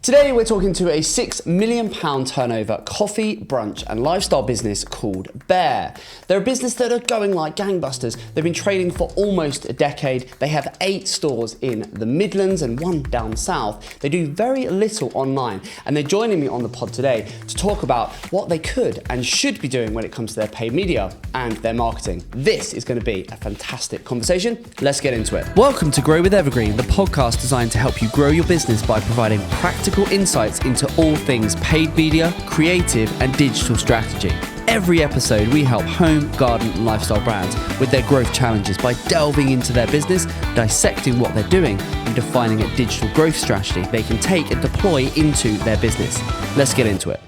Today we're talking to a £6 million turnover coffee, brunch and lifestyle business called Bear. They're a business that are going like gangbusters. They've been trading for almost a decade. They have 8 stores in the Midlands and 1 down south. They do very little online, and they're joining me on the pod today to talk about what they could and should be doing when it comes to their paid media and their marketing. This is going to be a fantastic conversation. Let's get into it. Welcome to Grow with Evergreen, the podcast designed to help you grow your business by providing practical insights into all things paid media, creative and digital strategy. Every episode we help home, garden and lifestyle brands with their growth challenges by delving into their business, dissecting what they're doing and defining a digital growth strategy they can take and deploy into their business. Let's get into it.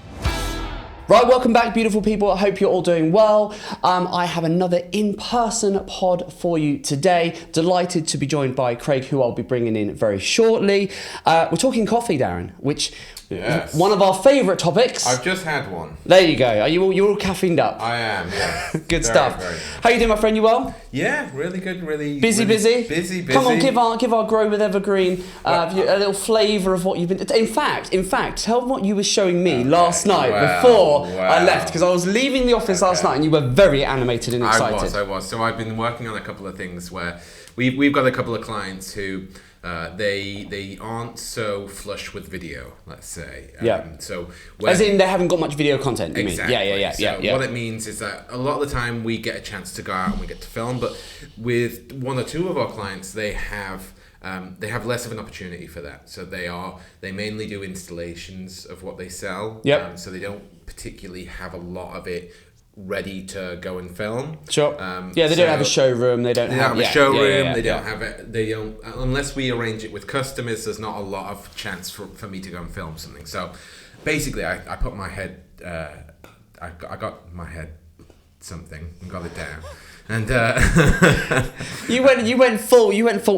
Right, welcome back, beautiful people. I hope you're all doing well. I have another in-person pod for you today. Delighted to be joined by Craig, who I'll be bringing in very shortly. We're talking coffee, Darren, which is one of our favourite topics. I've just had one. There you go. You're all caffeined up? I am, yeah. Good stuff. How you doing, my friend? You well? Yeah, really good. Really busy. Come on, give our Grow with Evergreen a little flavour of what you've been. In fact, tell them what you were showing me last night before I left, because I was leaving the office last night and you were very animated and excited. I was. So I've been working on a couple of things where we've got a couple of clients who they aren't so flush with video, let's say. So as in they haven't got much video content. You exactly. Mean? Yeah. What it means is that a lot of the time we get a chance to go out and we get to film, but with 1 or 2 of our clients, they have less of an opportunity for that. So they mainly do installations of what they sell. So they don't particularly have a lot of it ready to go and film. Sure. They don't have a showroom. They don't have a showroom. They don't have it. They don't, unless we arrange it with customers. There's not a lot of chance for me to go and film something. So basically, I put my head. I got my head something and got it down. And you went full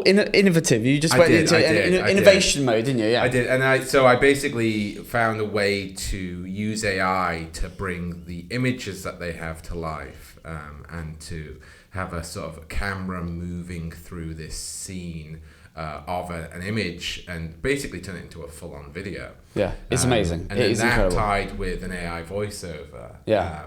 innovative. You just went into innovation mode, didn't you? Yeah, I did. And I basically found a way to use AI to bring the images that they have to life, and to have a sort of camera moving through this scene of an image and basically turn it into a full-on video. Yeah, it's amazing. And it is incredible. Tied with an AI voiceover. Yeah,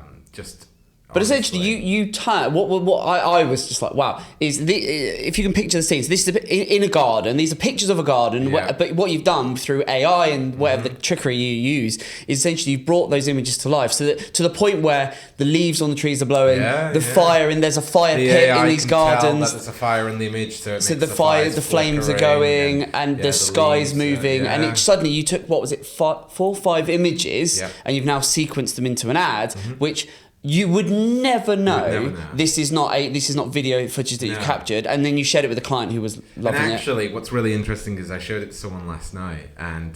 But essentially, you turn what I was just like, wow, if you can picture the scenes, this is in a garden. These are pictures of a garden, but what you've done through AI and whatever the trickery you use is essentially you've brought those images to life, so that to the point where the leaves on the trees are blowing, fire, and there's a fire pit in these gardens. That there's a fire in the image, so the flames are going, and the sky's moving, and suddenly you took 4 or 5 images, and you've now sequenced them into an ad, which you would never know. This is not video footage that you've captured, and then you shared it with a client who was loving it. And actually, what's really interesting is I showed it to someone last night, and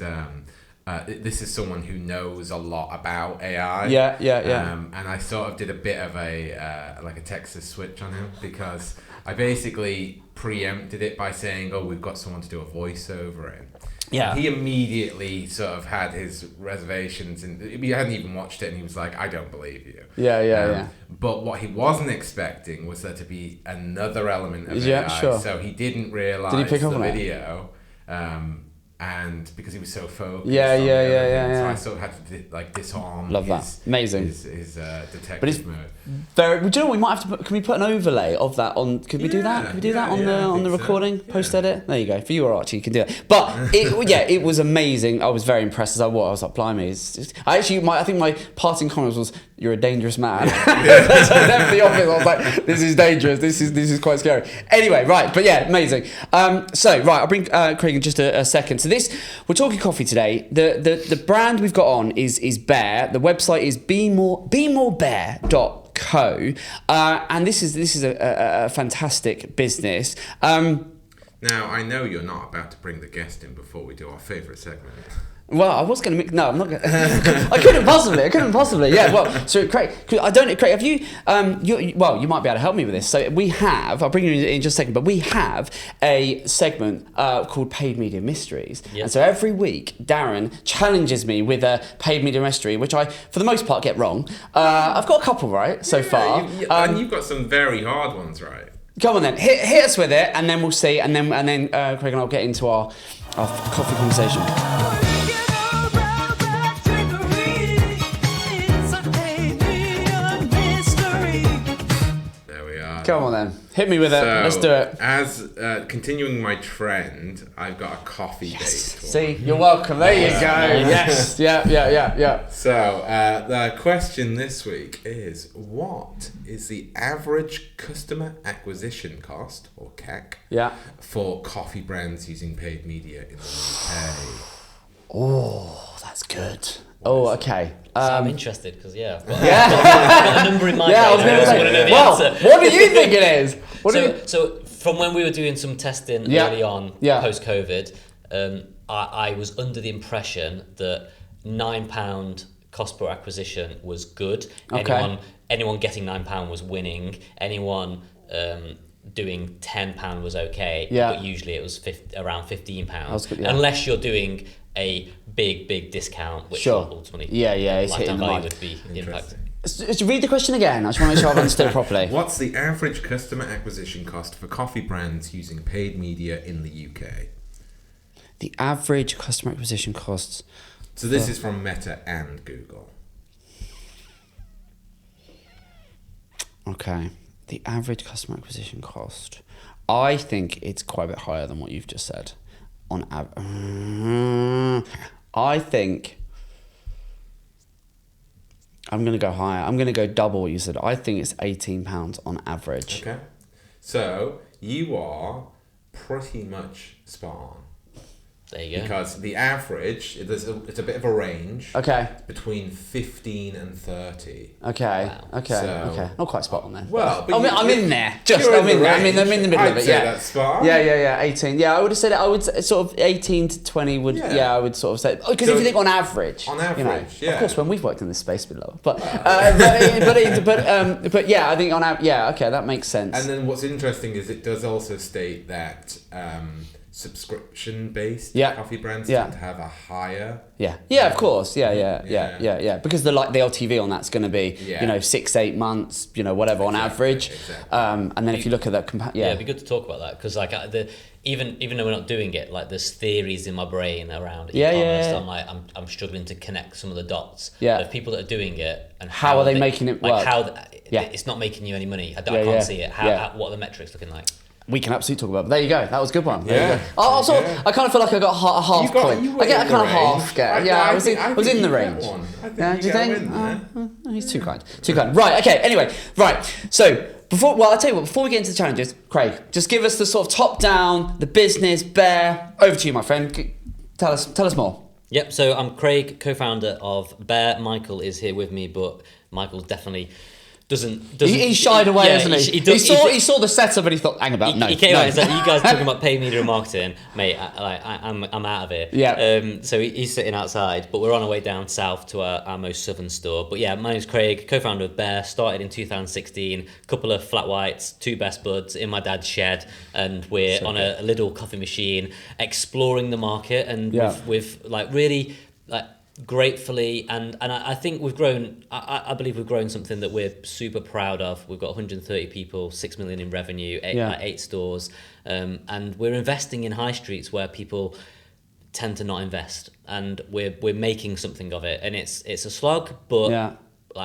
this is someone who knows a lot about AI. And I sort of did a bit of a Texas switch on him, because I basically preempted it by saying, "Oh, we've got someone to do a voiceover in." Yeah. He immediately sort of had his reservations, and he hadn't even watched it, and he was like, "I don't believe you." Yeah. But what he wasn't expecting was there to be another element of AI. Sure. So he didn't realise the video, and because he was so focused. So I sort of had to disarm. Love that. Amazing. His detective mode. Do you know what we might have to can we put an overlay of that on? Could we do that? Could we do that on the recording? Post edit. There you go. For you or Archie, you can do that. But it was amazing. I was very impressed as I was like, blimey. I think my parting comment was, "You're a dangerous man." So I left the office. I was like, "This is dangerous. This is quite scary." Anyway, right, but yeah, amazing. I'll bring Craig in just a second. So we're talking coffee today. The brand we've got on is Bear. The website is bemorebear.co. And this is a fantastic business. Now, I know you're not about to bring the guest in before we do our favourite segment. Well, I was going to. No, I'm not going to. I couldn't possibly. Yeah, well, so Craig, have you, you might be able to help me with this. So we have, I'll bring you in just a second, but we have a segment called Paid Media Mysteries. Yep. And so every week, Darren challenges me with a paid media mystery, which I, for the most part, get wrong. I've got a couple right so far. And you've got some very hard ones right. Come on then, hit us with it, and then we'll see, and then Craig and I'll get into our coffee conversation. Come on then, hit me with it. Let's do it. As continuing my trend, I've got a coffee-based one. See, you're welcome. There you go. Yes. Yeah. So the question this week is: what is the average customer acquisition cost, or CAC, for coffee brands using paid media in the UK? Oh, that's good. Okay. So I'm interested because I've got a number in mind. I just want to know the answer. What do you think it is? So from when we were doing some testing early on, post-COVID, I was under the impression that £9 cost per acquisition was good. Okay. Anyone getting £9 was winning. Anyone doing £10 was okay. But usually it was around £15. Unless you're doing a big discount, which ultimately it's lifetime value would be impacted. So read the question again. I just want to make sure I've understood it properly. What's the average customer acquisition cost for coffee brands using paid media in the UK? The average customer acquisition costs. So this is from Meta and Google. Okay. The average customer acquisition cost. I think it's quite a bit higher than what you've just said. On average, I think I'm going to go higher. I'm going to go double what you said. I think it's £18 on average. Okay. So you are pretty much spot on. There you go. Because the average, it's a bit of a range. Okay. Between 15 and 30. Okay. Wow. Okay. So, okay. Not quite spot on then. Well, but I'm in there. I'm in the middle of it. Say that's spot on. Yeah. 18. Yeah, I would have said it. I would sort of 18 to 20 would. Yeah, I would sort of say because if you think on average. On average, Of course, when we've worked in this space, it's a bit lower. But but yeah, I think on average. Yeah. Okay, that makes sense. And then what's interesting is it does also state that. Subscription-based coffee brands tend to have a higher. Of course. Yeah. Because the LTV on that's going to be 6-8 months, whatever on average. Exactly. And then if you look at that, it'd be good to talk about that because even though we're not doing it, like there's theories in my brain around e-commerce. I'm struggling to connect some of the dots of people that are doing it and how are they making it work? It's not making you any money. I can't see it. What are the metrics looking like? We can absolutely talk about it. But there you go. That was a good one. There you go. I kind of feel like I got a half point. I get a kind of half get. I was in the range. Do you think? He's too kind. Right. Okay. Anyway. Right. So I'll tell you what. Before we get into the challenges, Craig, just give us the sort of top down, the business, Bear. Over to you, my friend. Tell us more. Yep. So I'm Craig, co-founder of Bear. Michael is here with me, but Michael's definitely. He shied away, hasn't he? He saw the setup and he thought, hang about, no. He came out and said, you guys talking about paid media and marketing, mate, I'm out of here. Yeah. So he's sitting outside, but we're on our way down south to our most southern store. But yeah, my name's Craig, co-founder of Bear, started in 2016, couple of flat whites, 2 best buds in my dad's shed, and we're on a little coffee machine exploring the market, and with really gratefully and I think we've grown. I believe we've grown something that we're super proud of. We've got 130 people, 6 million in revenue, 8 stores, and we're investing in high streets where people tend to not invest, and we're making something of it, and it's a slog, but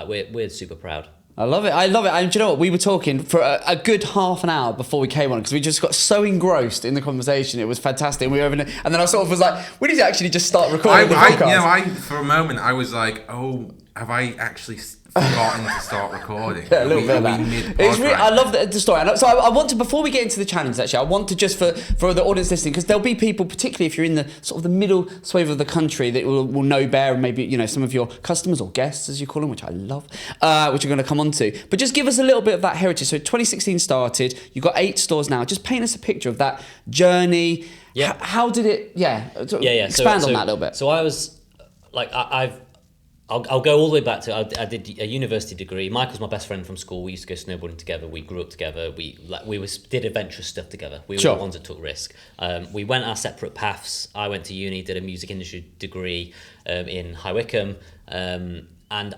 we're super proud. I love it. And do you know what? We were talking for a good half an hour before we came on because we just got so engrossed in the conversation. It was fantastic. And then I sort of was like, we need to actually just start recording the podcast. For a moment, I was like, oh, have I actually forgotten to start recording? A little bit of that. I love the story. So I want to, before we get into the challenge, actually, I want to just for the audience listening, because there'll be people, particularly if you're in the sort of the middle swathe of the country, that will know Bear, and maybe some of your customers or guests, as you call them, which I love, which we're going to come on to. But just give us a little bit of that heritage. So 2016 started. You've got 8 stores now. Just paint us a picture of that journey. Yeah. How did it? Expand on that a little bit. So I was like, I'll go all the way back to I did a university degree. Michael's my best friend from school. We used to go snowboarding together. We grew up together. We did adventurous stuff together. We were the ones that took risk. We went our separate paths. I went to uni, did a music industry degree in High Wycombe, and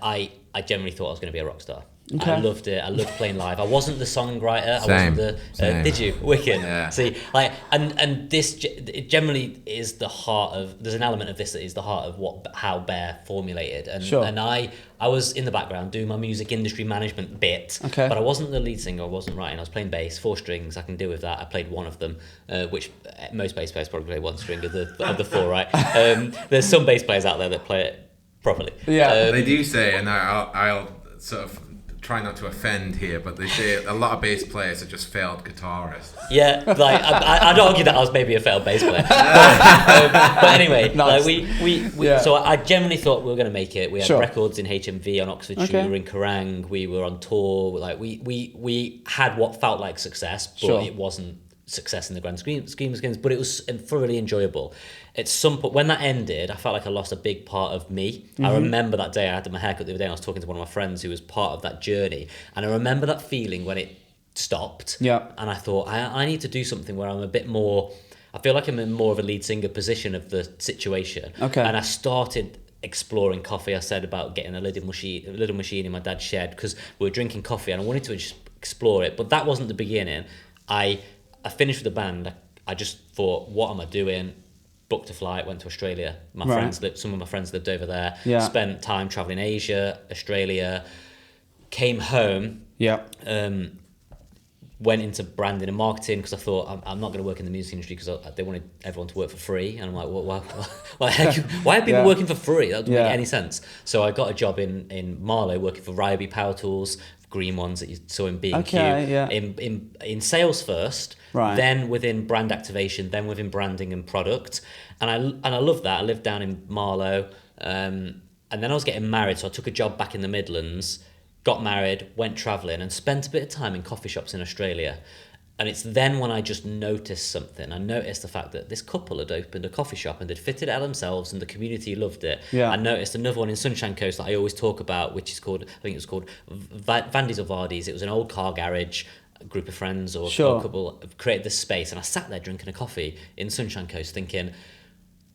I generally thought I was going to be a rock star. I loved it. I loved playing live. I wasn't the songwriter. Same. I wasn't the. Did you? Wicked. Yeah. See, like, and this it generally is the heart of. There's an element of this that is the heart of how Bear formulated, and I was in the background doing my music industry management bit, but I wasn't the lead singer. I wasn't writing. I was playing bass, 4 strings. I can deal with that. I played one of them, which most bass players probably play 1 string of the 4, right? There's some bass players out there that play it properly. Yeah, they do say, and I'll sort of try not to offend here, but they say a lot of bass players are just failed guitarists. Yeah, like I'd argue that I was maybe a failed bass player. But anyway, nice. like we so I generally thought we were going to make it. We had records in HMV on Oxford Street. We were in Kerrang. We were on tour. Like we had what felt like success, but it wasn't success in the grand scheme of things. But it was thoroughly enjoyable. At some point, when that ended, I felt like I lost a big part of me. I remember that day I had my haircut the other day, and I was talking to one of my friends who was part of that journey, and I remember that feeling when it stopped. Yeah. And I thought, I need to do something where I'm a bit more. I feel like I'm in more of a lead singer position of the situation. Okay. And I started exploring coffee. I said about getting a little machine in my dad's shed because we were drinking coffee, and I wanted to just explore it. But that wasn't the beginning. I finished with the band. I just thought, what am I doing? Booked a flight, went to Australia. Some of my friends lived over there. Yeah. Spent time traveling Asia, Australia. Came home. Yeah. Went into branding and marketing because I thought I'm not going to work in the music industry because they wanted everyone to work for free, and I'm like, why are people working for free? That doesn't make any sense. So I got a job in Marlow working for Ryobi Power Tools, green ones that you saw in B&Q. In sales first. Right. Then within brand activation, then within branding and product, and I love that. I lived down in Marlow, and then I was getting married, so I took a job back in the Midlands, got married, went travelling, and spent a bit of time in coffee shops in Australia. And it's then when I just noticed something. I noticed the fact that this couple had opened a coffee shop and they'd fitted it out themselves, and the community loved it. Yeah. I noticed another one in Sunshine Coast that I always talk about, which is called, I think it was called Vandy's or Vardy's. It was an old car garage. A group of friends or a couple have created this space, and I sat there drinking a coffee in Sunshine Coast thinking,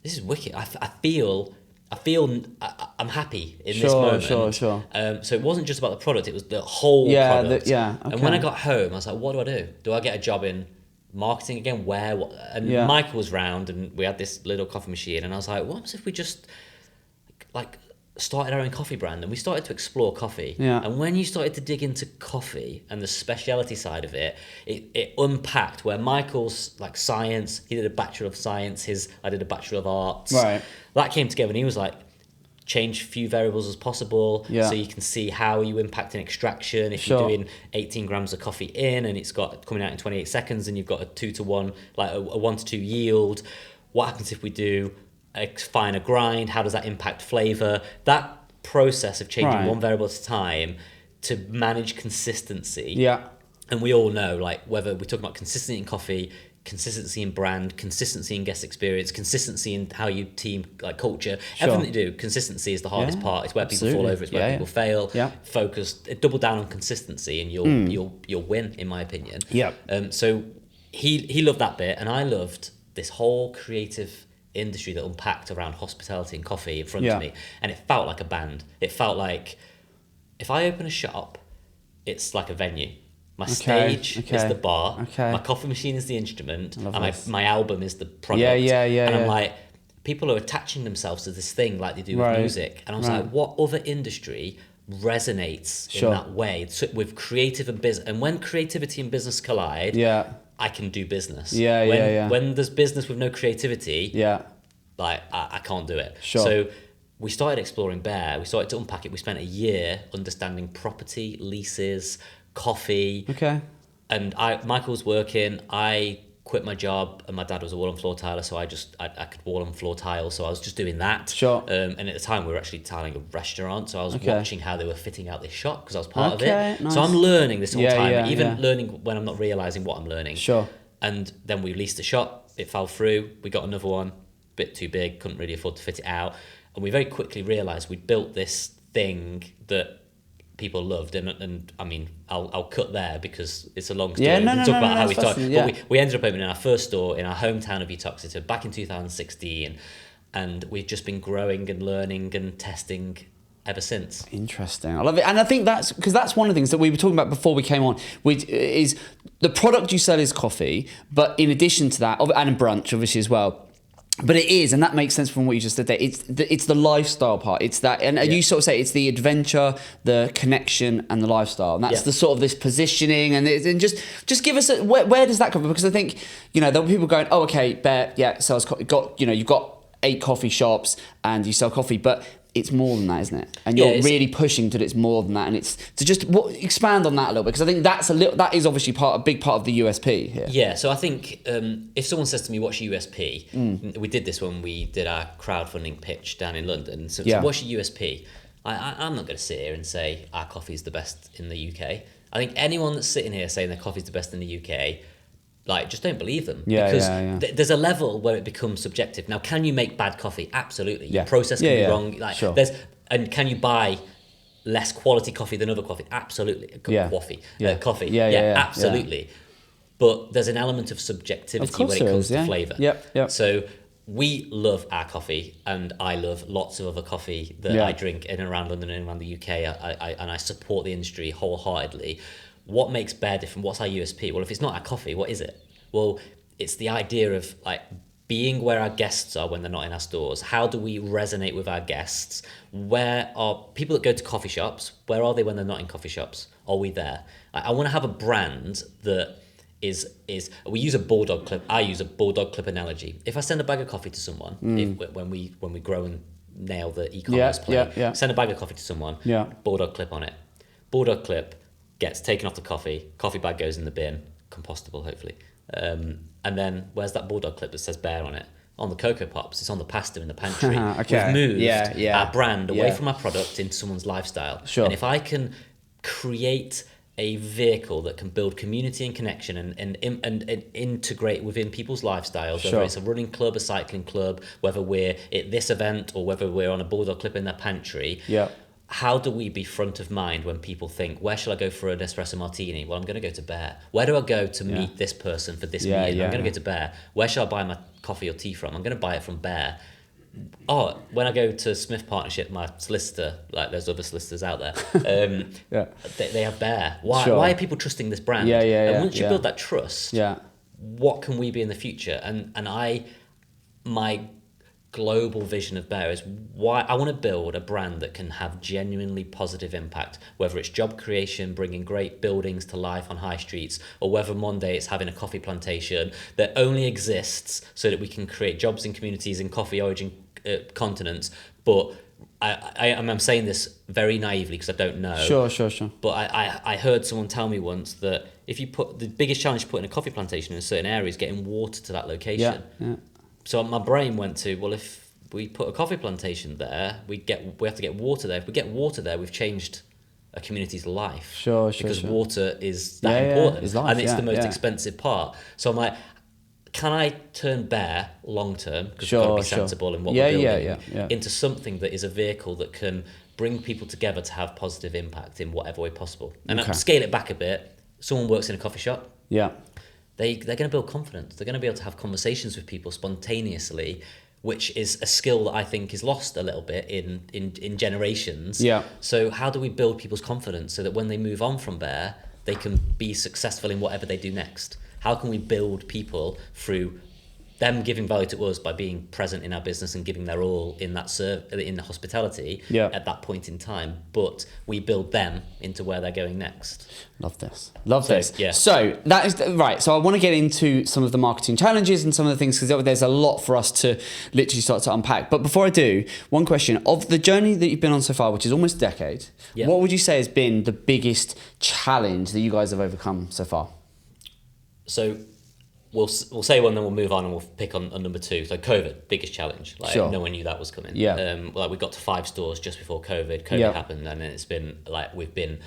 this is wicked. I feel I'm happy in this moment. So it wasn't just about the product, it was the whole product. And when I got home, I was like, what do? Do I get a job in marketing again? Where? What? And Michael was round, and we had this little coffee machine, and I was like, what if we just started our own coffee brand? And we started to explore coffee. And when you started to dig into coffee and the speciality side of it, it unpacked where Michael's like science, he did a Bachelor of Science, I did a Bachelor of Arts. Right. That came together, and he was like, change few variables as possible so you can see how you impact an extraction. If you're doing 18 grams of coffee in and it's got coming out in 28 seconds and you've got a 2-to-1, like a 1-to-2 yield, what happens if we do a finer grind? How does that impact flavor? That process of changing one variable at a time to manage consistency. Yeah. And we all know, like, whether we're talking about consistency in coffee, consistency in brand, consistency in guest experience, consistency in how you team, like culture, everything that you do, consistency is the hardest part. It's where people fall over, it's where people fail. Focus, double down on consistency, and you'll win, in my opinion. So he loved that bit, and I loved this whole creative industry that unpacked around hospitality and coffee in front of me, and it felt like a band. It felt like if I open a shop, it's like a venue. My stage is the bar, my coffee machine is the instrument, and my album is the product. And I'm like, people are attaching themselves to this thing like they do with music, and I was like, what other industry resonates in that way with creative and business? And when creativity and business collide, I can do business. When there's business with no creativity, like I can't do it. So we started exploring Bear. We started to unpack it. We spent a year understanding property, leases, coffee. And Michael was working. I quit my job, and my dad was a wall and floor tiler, so I could wall and floor tile, so I was just doing that. And at the time we were actually tiling a restaurant, so I was watching how they were fitting out this shop because I was part of it. Nice. So I'm learning this whole time, even learning when I'm not realizing what I'm learning. And then we leased the shop, it fell through, we got another one, a bit too big, couldn't really afford to fit it out, and we very quickly realized we'd built this thing that people loved, and I mean, I'll cut there because it's a long story. Talk about how we started. But we ended up opening our first store in our hometown of Uttoxeter back in 2016, and we've just been growing and learning and testing ever since. Interesting. I love it. And I think that's because that's one of the things that we were talking about before we came on, which is the product you sell is coffee, but in addition to that, and brunch obviously as well. But it is, and that makes sense from what you just said there. It's the lifestyle part. It's that, and you sort of say it's the adventure, the connection, and the lifestyle. And that's the sort of this positioning. And just give us where does that come from? Because I think there'll be people going, oh, okay, Bear, sells. You've got 8 coffee shops and you sell coffee, but it's more than that, isn't it? And you're really pushing to it's more than that, and it's to just expand on that a little bit, because I think that is obviously a big part of the USP here. Yeah, so I think if someone says to me, "What's your USP?" We did this when we did our crowdfunding pitch down in London. So what's your USP? I'm not going to sit here and say our coffee is the best in the UK. I think anyone that's sitting here saying their coffee is the best in the UK, just don't believe them. Because there's a level where it becomes subjective. Now, can you make bad coffee? Absolutely. Your process can be wrong. Sure. And can you buy less quality coffee than other coffee? Absolutely. Coffee. Absolutely. Yeah. But there's an element of subjectivity when it comes to flavour. Yep. So we love our coffee, and I love lots of other coffee that I drink in and around London and around the UK. And I support the industry wholeheartedly. What makes Bear different? What's our USP? Well, if it's not our coffee, what is it? Well, it's the idea of being where our guests are when they're not in our stores. How do we resonate with our guests? Where are people that go to coffee shops? Where are they when they're not in coffee shops? Are we there? I want to have a brand that is we use a bulldog clip. I use a bulldog clip analogy. If I send a bag of coffee to someone, when we grow and nail the e-commerce play, send a bag of coffee to someone, bulldog clip on it. Bulldog clip gets taken off the coffee bag goes in the bin, compostable hopefully. And then where's that bulldog clip that says Bear on it? On the Cocoa Pops, it's on the pasta in the pantry. Okay. We've moved our brand away from our product into someone's lifestyle. Sure. And if I can create a vehicle that can build community and connection and integrate within people's lifestyles, whether it's a running club, a cycling club, whether we're at this event or whether we're on a bulldog clip in their pantry. Yeah. How do we be front of mind when people think, where shall I go for an espresso martini? Well, I'm going to go to Bear. Where do I go to meet this person for this meeting? I'm going to go to Bear. Where shall I buy my coffee or tea from? I'm going to buy it from Bear. Oh, when I go to Smith Partnership, my solicitor, there's other solicitors out there, they have Bear. Why are people trusting this brand? And once you build that trust, what can we be in the future? And my global vision of Bear is why I want to build a brand that can have genuinely positive impact, whether it's job creation, bringing great buildings to life on high streets, or whether one day it's having a coffee plantation that only exists so that we can create jobs in communities in coffee origin continents. But I'm saying this very naively because I don't know. Sure. But I heard someone tell me once that if you put the biggest challenge to putting a coffee plantation in a certain area is getting water to that location. Yeah. So my brain went to, well, if we put a coffee plantation there, we have to get water there. If we get water there, we've changed a community's life. Sure. Because water is that important. It's life, and it's the most expensive part. So I'm like, can I turn Bear long term, because we've got to be sensible in what we're building, into something that is a vehicle that can bring people together to have positive impact in whatever way possible? And scale it back a bit. Someone works in a coffee shop. Yeah. They're going to build confidence. They're going to be able to have conversations with people spontaneously, which is a skill that I think is lost a little bit in generations. Yeah. So how do we build people's confidence so that when they move on from Bear, they can be successful in whatever they do next? How can we build people through them giving value to us by being present in our business and giving their all in that in the hospitality at that point in time, but we build them into where they're going next. Love this. Yeah. So that is right. So I want to get into some of the marketing challenges and some of the things, because there's a lot for us to literally start to unpack. But before I do, one question: of the journey that you've been on so far, which is almost a decade, what would you say has been the biggest challenge that you guys have overcome so far? So we'll say one, then we'll move on and we'll pick on number two. So COVID, biggest challenge. No one knew that was coming. Yeah. We got to 5 stores just before COVID. COVID happened, and it's been we've been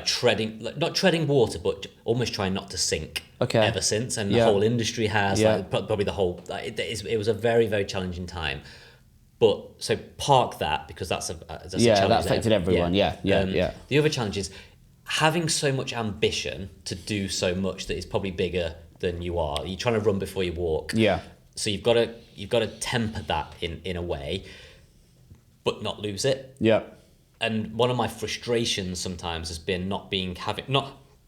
treading, not treading water, but almost trying not to sink. Ever since, and the whole industry has probably the whole. It was a very, very challenging time. But so park that, because that's a challenge that affected everyone. Yeah. The other challenge is having so much ambition to do so much that is probably bigger than you are. You're trying to run before you walk. Yeah. So you've got to temper that in a way, but not lose it. Yeah. and one of my frustrations sometimes has been not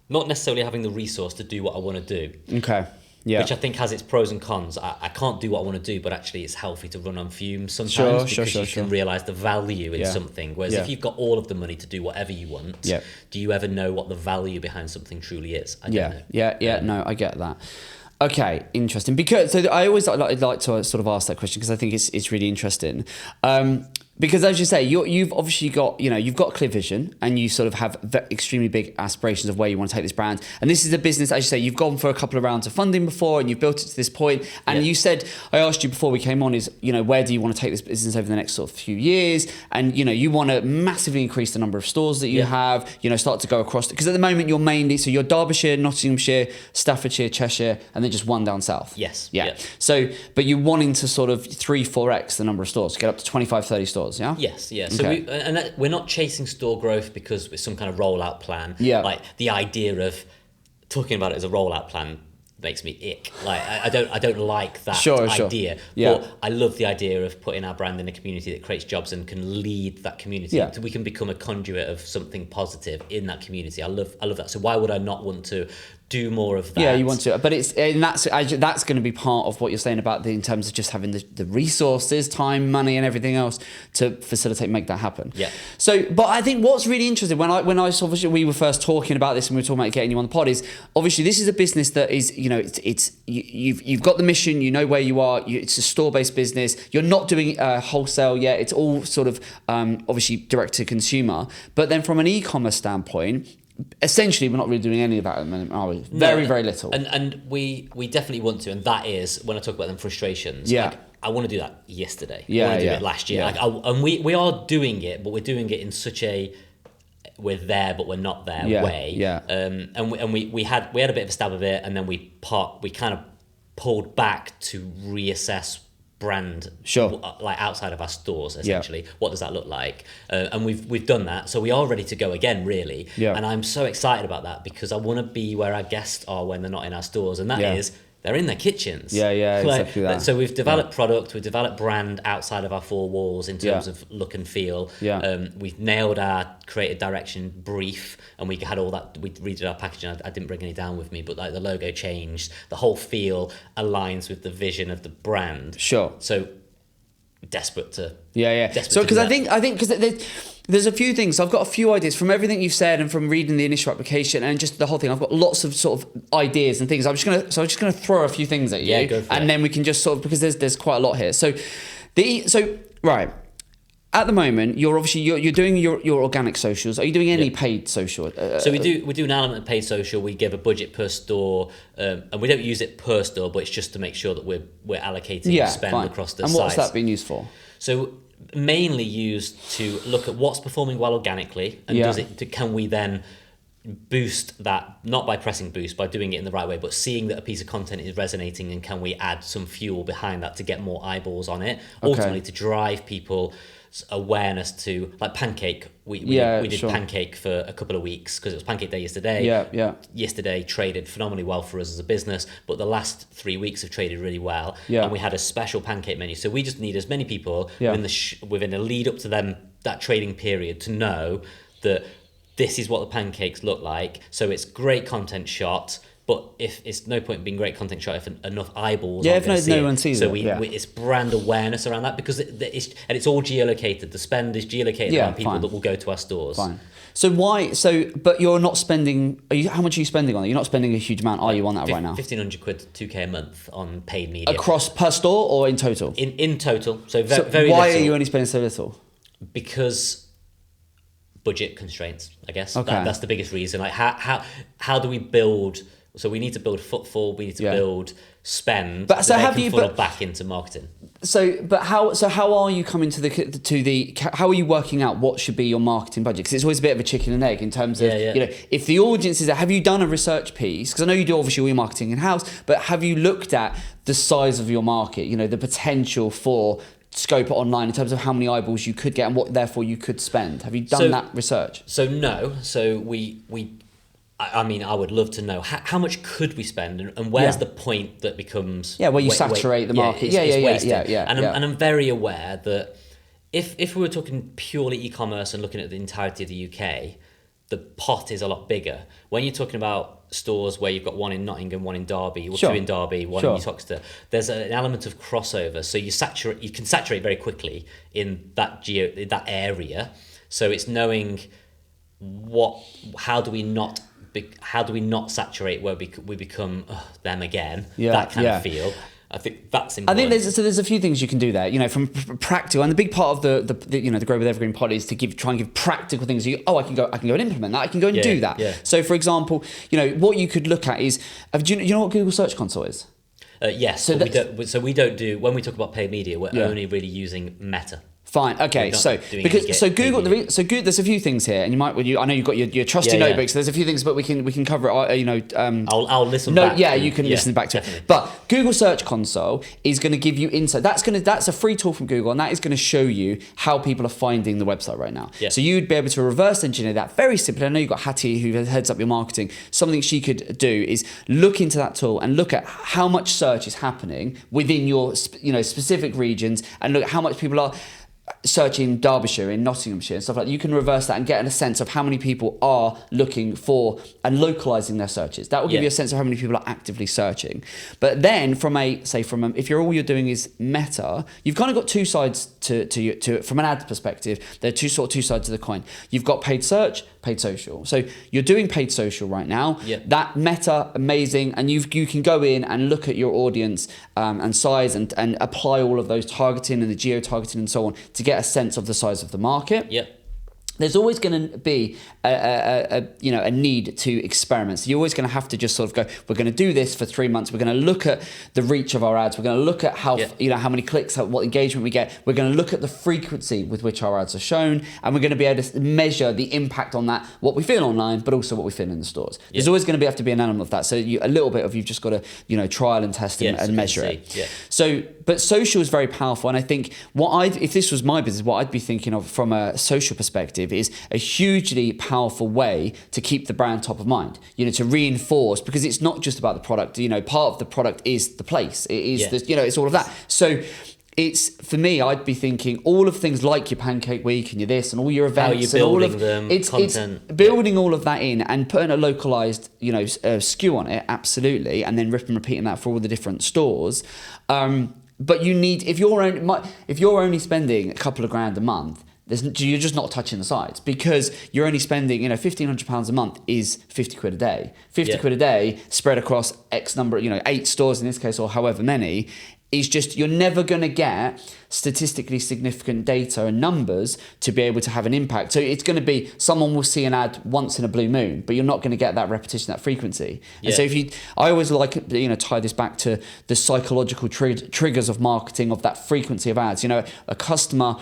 necessarily having the resource to do what I want to do. Okay. Yeah. Which I think has its pros and cons. I can't do what I want to do, but actually it's healthy to run on fumes sometimes because you can realise the value in something. Whereas if you've got all of the money to do whatever you want, do you ever know what the value behind something truly is? I don't know. No, I get that. Okay, interesting. Because so I always like to sort of ask that question because I think it's really interesting. Because as you say, you've obviously got, you've got a clear vision and you sort of have extremely big aspirations of where you want to take this brand. And this is a business, as you say, you've gone for a couple of rounds of funding before and you've built it to this point. And you said, I asked you before we came on is, where do you want to take this business over the next sort of few years? And, you want to massively increase the number of stores that you have, start to go across. Because at the moment you're mainly, so you're Derbyshire, Nottinghamshire, Staffordshire, Cheshire, and then just one down south. Yes. Yeah. So, but you're wanting to sort of 3-4x the number of stores, get up to 25-30 stores. Yeah. Yes. Yeah. So we're not chasing store growth because it's some kind of rollout plan. Yeah. Like the idea of talking about it as a rollout plan makes me ick. Like I don't like that idea. Yeah. But I love the idea of putting our brand in a community that creates jobs and can lead that community. Yeah. So we can become a conduit of something positive in that community. I love that. So why would I not want to do more of that? Yeah, you want to, but that's going to be part of what you're saying about in terms of just having the resources, time, money, and everything else to make that happen. Yeah. So, but I think what's really interesting when I saw, obviously we were first talking about this and we were talking about getting you on the pod is obviously this is a business that is you've got the mission, you know where you are. It's a store-based business. You're not doing wholesale yet. It's all sort of obviously direct to consumer. But then from an e-commerce standpoint, essentially we're not really doing any of that at the moment, are we? Very little. And we definitely want to, and that is when I talk about them frustrations. Yeah. Like, I want to do that yesterday. Yeah, I want to do it last year. Yeah. And we are doing it, but we're doing it in such a we're there but we're not there way. Yeah. And we had a bit of a stab of it, and then we kind of pulled back to reassess brand, like outside of our stores essentially. What does that look like? And we've done that, so we are ready to go again, really. And I'm so excited about that because I want to be where our guests are when they're not in our stores, and that is they're in their kitchens. Exactly that. So we've developed product, we've developed brand outside of our four walls in terms of look and feel. We've nailed our creative direction brief, and we had all that. We redid our packaging. I didn't bring any down with me, but like the logo changed. The whole feel aligns with the vision of the brand. So desperate to so because I think because there's a few things. I've got a few ideas from everything you've said and from reading the initial application and just the whole thing. I've got lots of sort of ideas and things. I'm just gonna throw a few things at you, and then we can just sort of, because there's quite a lot here. So right. At the moment, you're doing your organic socials. Are you doing any paid social? So we do an element of paid social. We give a budget per store, and we don't use it per store, but it's just to make sure that we're allocating spend across the sites. And what's that being used for? So mainly used to look at what's performing well organically, and can we then boost that, not by pressing boost, by doing it in the right way, but seeing that a piece of content is resonating, and can we add some fuel behind that to get more eyeballs on it, ultimately to drive people awareness to, like Pancake. We did Pancake for a couple of weeks because it was Pancake Day yesterday. Yesterday traded phenomenally well for us as a business, but the last 3 weeks have traded really well. And we had a special pancake menu. So we just need as many people within a lead up to that trading period to know that this is what the pancakes look like. So it's great content shot. But if it's no point being great content shot if enough eyeballs if no one sees it. So it's brand awareness around that, because it's all geolocated. The spend is geolocated around people that will go to our stores. Fine. So why? But you're not spending. How much are you spending on it? You're not spending a huge amount, are you, on that right now? 1,500 quid, 2k a month on paid media across per store or in total? In total. So very why little. Are you only spending so little? Because budget constraints, I guess. Okay. That's the biggest reason. Like how do we build? So we need to build footfall. We need to build spend. But so have you put back into marketing? How are you coming how are you working out what should be your marketing budget? Because it's always a bit of a chicken and egg in terms of if the audience is. Have you done a research piece? Because I know you do obviously all your marketing in house, but have you looked at the size of your market? The potential for scope it online in terms of how many eyeballs you could get and what therefore you could spend. Have you done that research? So no. So we. I mean, I would love to know how much could we spend, and where's the point that becomes where you saturate the market. And I'm very aware that if we were talking purely e-commerce and looking at the entirety of the UK, the pot is a lot bigger. When you're talking about stores where you've got one in Nottingham, one in Derby, or two in Derby, one in Uttoxeter, there's an element of crossover. So you can saturate very quickly in that area. So it's knowing how do we not saturate where we become them again, that kind of feel. I think that's important. I think there's a few things you can do there, you know, from practical, and the big part of the you know, the Grow with Evergreen pod is to try and give practical things. I can go and implement that. I can go and do that. Yeah. So for example, you know, what you could look at is, do you know what Google Search Console is? Yes. So we don't do, when we talk about paid media, we're only really using Meta. Fine. Okay. So Google, there's a few things here, and I know you've got your trusty notebook. So there's a few things, but we can cover it. You know, I'll listen. back. Yeah, you can listen back to definitely. it. But Google Search Console is going to give you insight. That's a free tool from Google, and that is going to show you how people are finding the website right now. Yeah. So you'd be able to reverse engineer that very simply. I know you've got Hattie who heads up your marketing. Something she could do is look into that tool and look at how much search is happening within your specific regions, and look at how much people are searching Derbyshire, in Nottinghamshire and stuff like that. You can reverse that and get a sense of how many people are looking for and localizing their searches. That will give you a sense of how many people are actively searching. But then if all you're doing is Meta, you've kind of got two sides to from an ad perspective. There are two sides of the coin. You've got paid search, paid social. So you're doing paid social right now. That Meta, amazing, and you can go in and look at your audience and size and apply all of those targeting and the geo targeting and so on to get a sense of the size of the market. There's always going to be a need to experiment. So you're always going to have to just sort of go, we're going to do this for 3 months. We're going to look at the reach of our ads. We're going to look at how many clicks, what engagement we get. We're going to look at the frequency with which our ads are shown, and we're going to be able to measure the impact on that, what we feel online, but also what we feel in the stores. There's always going to have to be an element of that. So a little bit of, you've just got to trial and test and measure it. So, but social is very powerful, and I think if this was my business, what I'd be thinking of from a social perspective is a hugely powerful way to keep the brand top of mind, to reinforce, because it's not just about the product, part of the product is the place, it is it's all of that. So it's, for me, I'd be thinking all of things like your Pancake Week and your this and all your events, how you're building them, content, it's building all of that in and putting a localized skew on it, absolutely, and then rip and repeating that for all the different stores. But you need, if you're only spending a couple of grand a month, you're just not touching the sides, because you're only spending, £1,500 a month is 50 quid a day. 50 quid a day spread across X number, 8 stores in this case, or however many, is just, you're never going to get statistically significant data and numbers to be able to have an impact. So it's going to be, someone will see an ad once in a blue moon, but you're not going to get that repetition, that frequency. And so I always like, tie this back to the psychological triggers of marketing, of that frequency of ads. A customer,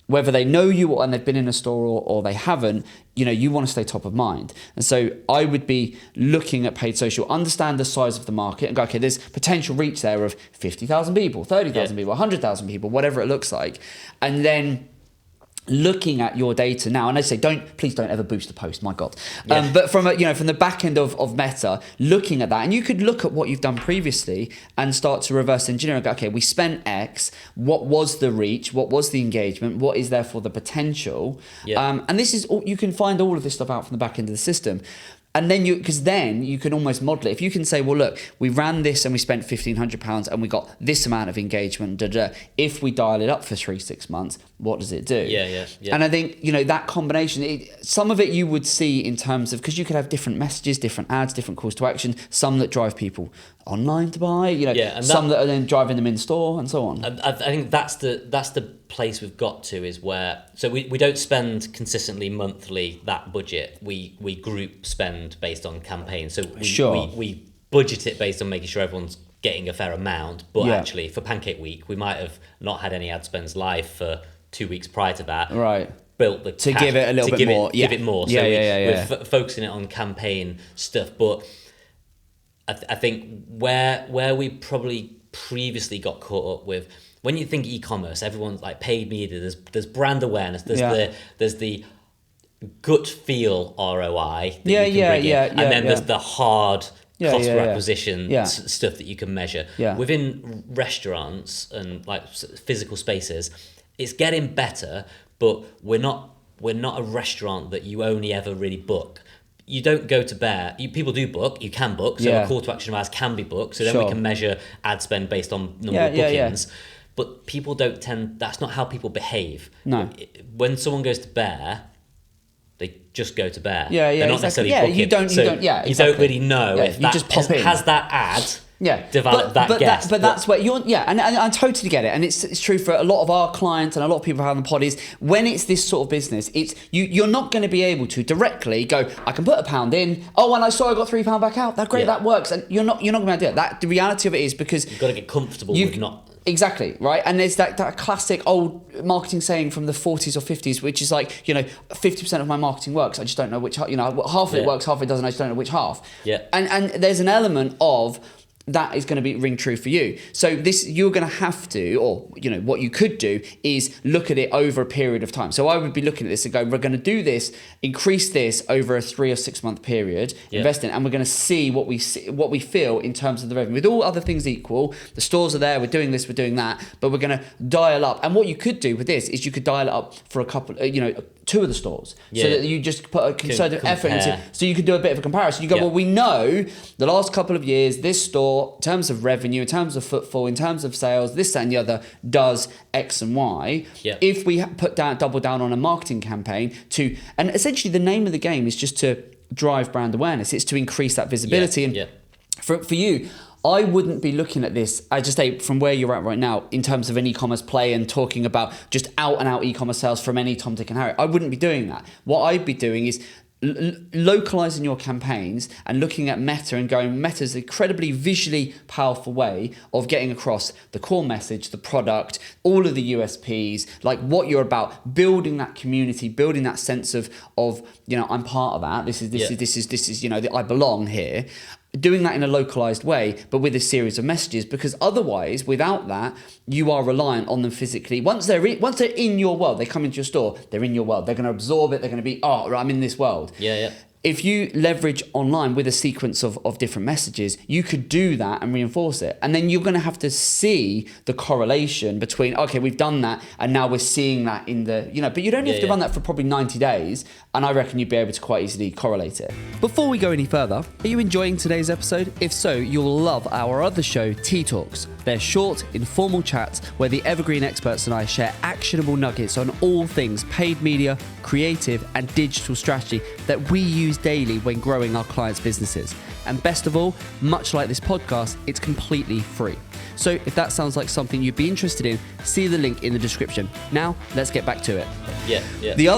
whether they know you and they've been in a store or they haven't, you want to stay top of mind. And so I would be looking at paid social, understand the size of the market and go, okay, there's potential reach there of 50,000 people, 30,000 people, 100,000 people, whatever it looks like. And then looking at your data now, and I say, please don't ever boost a post, my God. But from from the back end of Meta, looking at that, and you could look at what you've done previously and start to reverse engineer and go, okay, we spent X, what was the reach, what was the engagement, what is therefore the potential, and this is all, you can find all of this stuff out from the back end of the system. And then because then you can almost model it. If you can say, well, look, we ran this and we spent £1,500 and we got this amount of engagement. If we dial it up for 3-6 months, what does it do? Yeah. And I think, that combination, some of it you would see in terms of, because you could have different messages, different ads, different calls to action, some that drive people online to buy, and some that are then driving them in store and so on. I think that's the place we've got to, is where, so we don't spend consistently monthly that budget. We group spend based on campaigns. So we budget it based on making sure everyone's getting a fair amount. But actually, for Pancake Week, we might have not had any ad spends live for 2 weeks prior to that. Right. Built the to cash, give it a little bit more. Give it more. So we're focusing it on campaign stuff. But I think where we probably previously got caught up with, when you think e-commerce, everyone's like paid media. There's brand awareness. There's the gut feel ROI. And then there's the hard cost per acquisition stuff that you can measure. Within restaurants and like physical spaces, it's getting better, but we're not a restaurant that you only ever really book. You don't go to Bear. People do book. You can book. So a call to action of ours can be booked. So then we can measure ad spend based on number of bookings. But people don't tend. That's not how people behave. No. When someone goes to Bear, they just go to Bear. They're not necessarily booking. You don't really know if you just pop in. Has that ad. Develop that guest. But that's where you're, and I totally get it. And it's true for a lot of our clients and a lot of people who have on the pod is when it's this sort of business, it's you're not going to be able to directly go, I can put £1 in. Oh, and I saw I got £3 back out. That's great, that works. And you're not going to be able to do it. That the reality of it is because you've got to get comfortable with not. Exactly, right? And there's that classic old marketing saying from the 40s or 50s, which is like, 50% of my marketing works. I just don't know which, half of it works, half of it doesn't. I just don't know which half. Yeah. And there's an element of that is going to be ring true for you. So this, you're going to have to, or what you could do is look at it over a period of time. So I would be looking at this and go, we're going to do this, increase this over a 3 or 6 month period, invest in, and we're going to see what we feel in terms of the revenue. With all other things equal, the stores are there, we're doing this, we're doing that, but we're going to dial up. And what you could do with this is you could dial it up for a couple, 2 of the stores, so that you just put a concerted effort into. So you could do a bit of a comparison. You go, well, we know the last couple of years, this store, in terms of revenue, in terms of footfall, in terms of sales, this, that, and the other, does X and Y. Yeah. If we double down on a marketing campaign and essentially the name of the game is just to drive brand awareness. It's to increase that visibility. And for you, I wouldn't be looking at this, I just say from where you're at right now, in terms of an e-commerce play and talking about just out and out e-commerce sales from any Tom, Dick and Harry. I wouldn't be doing that. What I'd be doing is localizing your campaigns and looking at Meta and going, Meta's an incredibly visually powerful way of getting across the core message, the product, all of the USPs, like what you're about, building that community, building that sense of I'm part of that. This is I belong here. Doing that in a localized way, but with a series of messages, because otherwise, without that, you are reliant on them physically. Once they're in your world, they come into your store, they're in your world. They're going to absorb it. They're going to be, I'm in this world. Yeah. If you leverage online with a sequence of different messages, you could do that and reinforce it. And then you're going to have to see the correlation between, okay, we've done that, and now we're seeing that in the, but you'd only have to run that for probably 90 days, and I reckon you'd be able to quite easily correlate it. Before we go any further, are you enjoying today's episode? If so, you'll love our other show, Tea Talks. They're short, informal chats where the evergreen experts and I share actionable nuggets on all things paid media, creative, and digital strategy that we use daily when growing our clients' businesses. And best of all, much like this podcast, it's completely free. So if that sounds like something you'd be interested in, see the link in the description. Now, let's get back to it. Yeah. The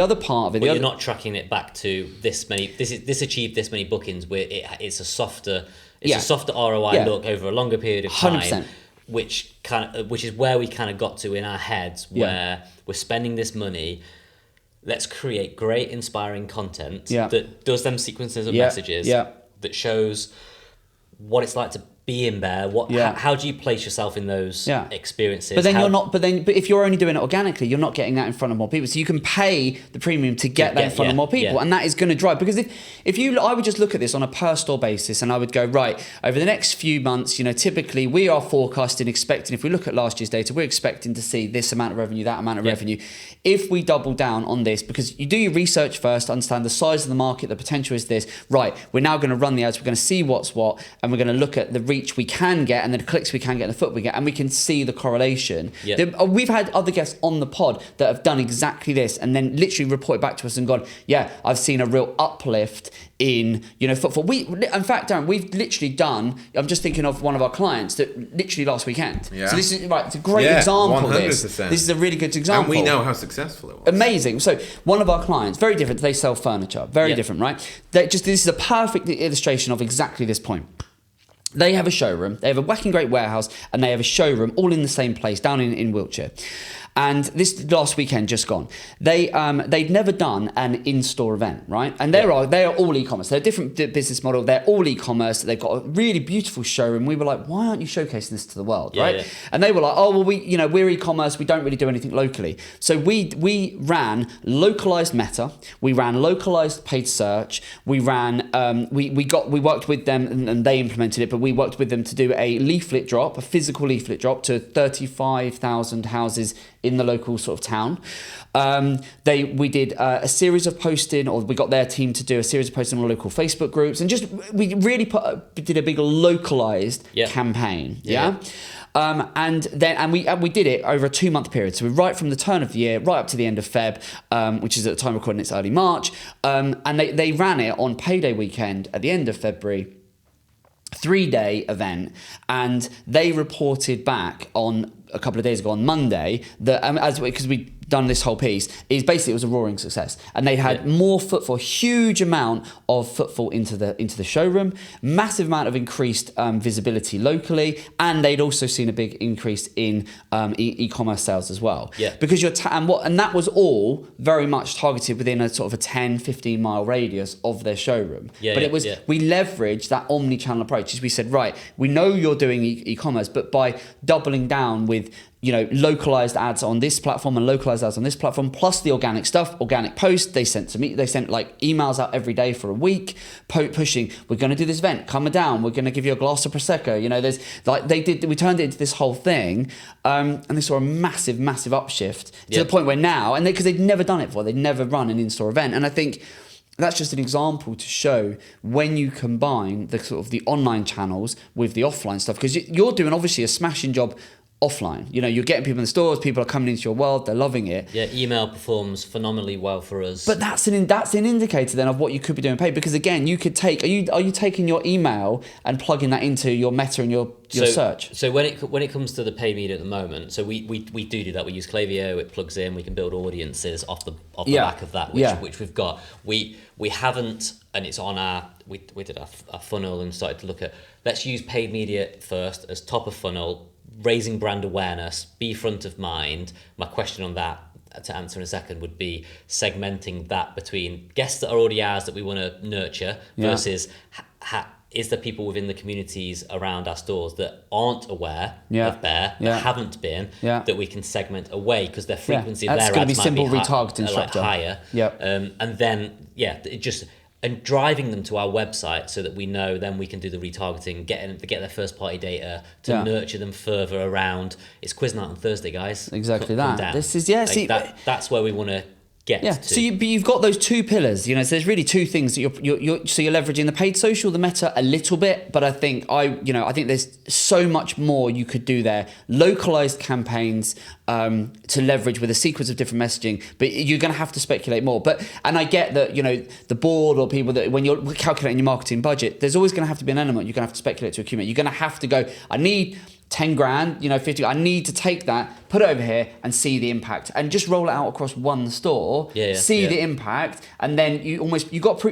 other part of it... But you're not tracking it back to this many... This achieved this many bookings, where it's a softer... It's a softer ROI look over a longer period of time, 100%. Which is where we kind of got to in our heads, where we're spending this money. Let's create great, inspiring content that does them sequences of messages that shows what it's like to be in there. How do you place yourself in those experiences? But then but if you're only doing it organically, you're not getting that in front of more people. So you can pay the premium to get that in front of more people, and that is going to drive. Because I would just look at this on a per store basis, and I would go, right, over the next few months, typically we are forecasting, expecting. If we look at last year's data, we're expecting to see this amount of revenue, that amount of revenue. If we double down on this, because you do your research first, understand the size of the market, the potential is this. Right, we're now going to run the ads. We're going to see what's what, and we're going to look at the reach we can get and the clicks we can get and the foot we get, and we can see the correlation. We've had other guests on the pod that have done exactly this and then literally reported back to us and gone, I've seen a real uplift in footfall. In fact, Darren, we've literally done, I'm just thinking of one of our clients that literally last weekend. So this is it's a great example 100%. This is a really good example. And we know how successful it was. Amazing. So one of our clients, very different, they sell furniture, very different, right? This is a perfect illustration of exactly this point. They have a showroom, they have a whacking great warehouse, and they have a showroom all in the same place down in Wiltshire. And this last weekend just gone, they'd never done an in-store event, right? And they are all e-commerce. They're a different business model. They're all e-commerce. They've got a really beautiful showroom. We were like, why aren't you showcasing this to the world, right? Yeah. And they were like, we're e-commerce. We don't really do anything locally. So we ran localized Meta. We ran localized paid search. We ran we worked with them and they implemented it, but we worked with them to do a physical leaflet drop to 35,000 houses in the local sort of town. We did a series of posting, or we got their team to do a series of posting on local Facebook groups, and we really did a big localized campaign. And we did it over a 2-month period. So right from the turn of the year right up to the end of Feb, which is at the time recording, it's early March. And they ran it on payday weekend at the end of February, 3-day event, and they reported back on a couple of days ago on Monday that because we'd done this whole piece, is basically it was a roaring success, and they had more footfall, huge amount of footfall into the showroom, massive amount of increased visibility locally, and they'd also seen a big increase in e-commerce sales as well. Because and that was all very much targeted within a sort of a 10-15 mile radius of their showroom. We leveraged that omni-channel approach. As we said, right, we know you're doing e-commerce, but by doubling down with localized ads on this platform and localized ads on this platform, plus the organic stuff, organic posts. They sent like emails out every day for a week, pushing, we're going to do this event, come down, we're going to give you a glass of Prosecco. There's like we turned it into this whole thing, and they saw a massive upshift to the point where now, and because they'd never done it before, they'd never run an in-store event. And I think that's just an example to show when you combine the sort of the online channels with the offline stuff, because you're doing obviously a smashing job offline. You're getting people in the stores, people are coming into your world, they're loving it. Email performs phenomenally well for us. But that's an indicator then of what you could be doing paid, because again, you could take, are you taking your email and plugging that into your Meta and your search? So when it comes to the paid media at the moment, so we do that. We use Klaviyo, it plugs in, we can build audiences off the back of that, which we've got. We haven't, and it's on we did our funnel and started to look at, let's use paid media first as top of funnel, raising brand awareness, be front of mind. My question on that, to answer in a second, would be segmenting that between guests that are already ours that we want to nurture versus is there people within the communities around our stores that aren't aware of Bear, that haven't been, that we can segment away because their frequency of their ads might be retargeting structure. Higher. And then, it just... And driving them to our website so that we know, then we can do the retargeting, get their first party data to nurture them further around. It's quiz night on Thursday, guys. Exactly Come that. down. This is that's where we want to get to. So you've got those two pillars. So there's really two things that you're leveraging the paid social, the Meta a little bit, but I think there's so much more you could do there. Localized campaigns to leverage with a sequence of different messaging, but you're going to have to speculate more. And I get that the board or people that when you're calculating your marketing budget, there's always going to have to be an element you're going to have to speculate to accumulate. You're going to have to go, I need 10 grand, 50, I need to take that, put it over here and see the impact, and just roll it out across one store, see the impact, and then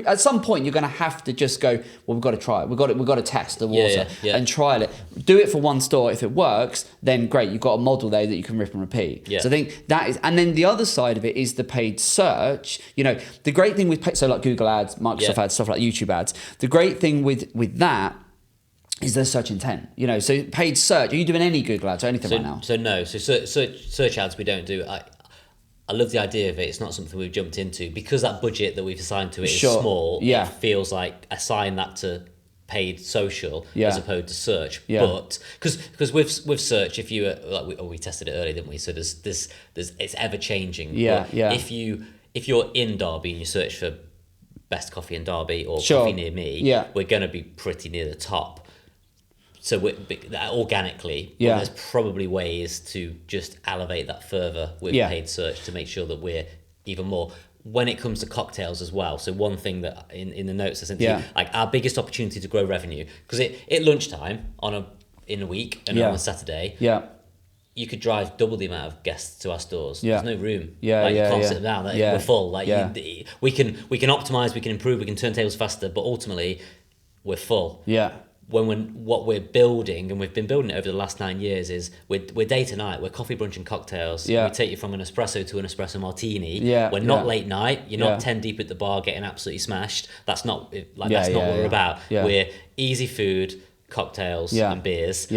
at some point you're going to have to just go, well, we've got to try it, we've got to test the water and trial it, do it for one store. If it works, then great, you've got a model there that you can rip and repeat. So I think that is, and then the other side of it is the paid search. The great thing with so like Google ads, Microsoft ads, stuff like YouTube ads, the great thing with that is the search intent. So paid search, are you doing any Google ads or anything right now? So no, search ads we don't do. I love the idea of it. It's not something we've jumped into because that budget that we've assigned to it is small. It feels like assign that to paid social as opposed to search. But because with search, if you we tested it earlier, didn't we? So there's it's ever changing. If you're in Derby and you search for best coffee in Derby or coffee near me, we're going to be pretty near the top. So organically, there's probably ways to just elevate that further with paid search to make sure that we're even more. When it comes to cocktails as well, so one thing that in the notes I sent to you, like our biggest opportunity to grow revenue, because at lunchtime in a week and on a Saturday, you could drive double the amount of guests to our stores. There's no room. You can't sit them down. We're full. We can optimize, we can improve, we can turn tables faster, but ultimately we're full. What we're building, and we've been building it over the last 9 years, is we're day to night. We're coffee, brunch and cocktails. We take you from an espresso to an espresso martini. We're not late night. You're not 10 deep at the bar getting absolutely smashed. That's not what we're about. We're easy food, cocktails and beers.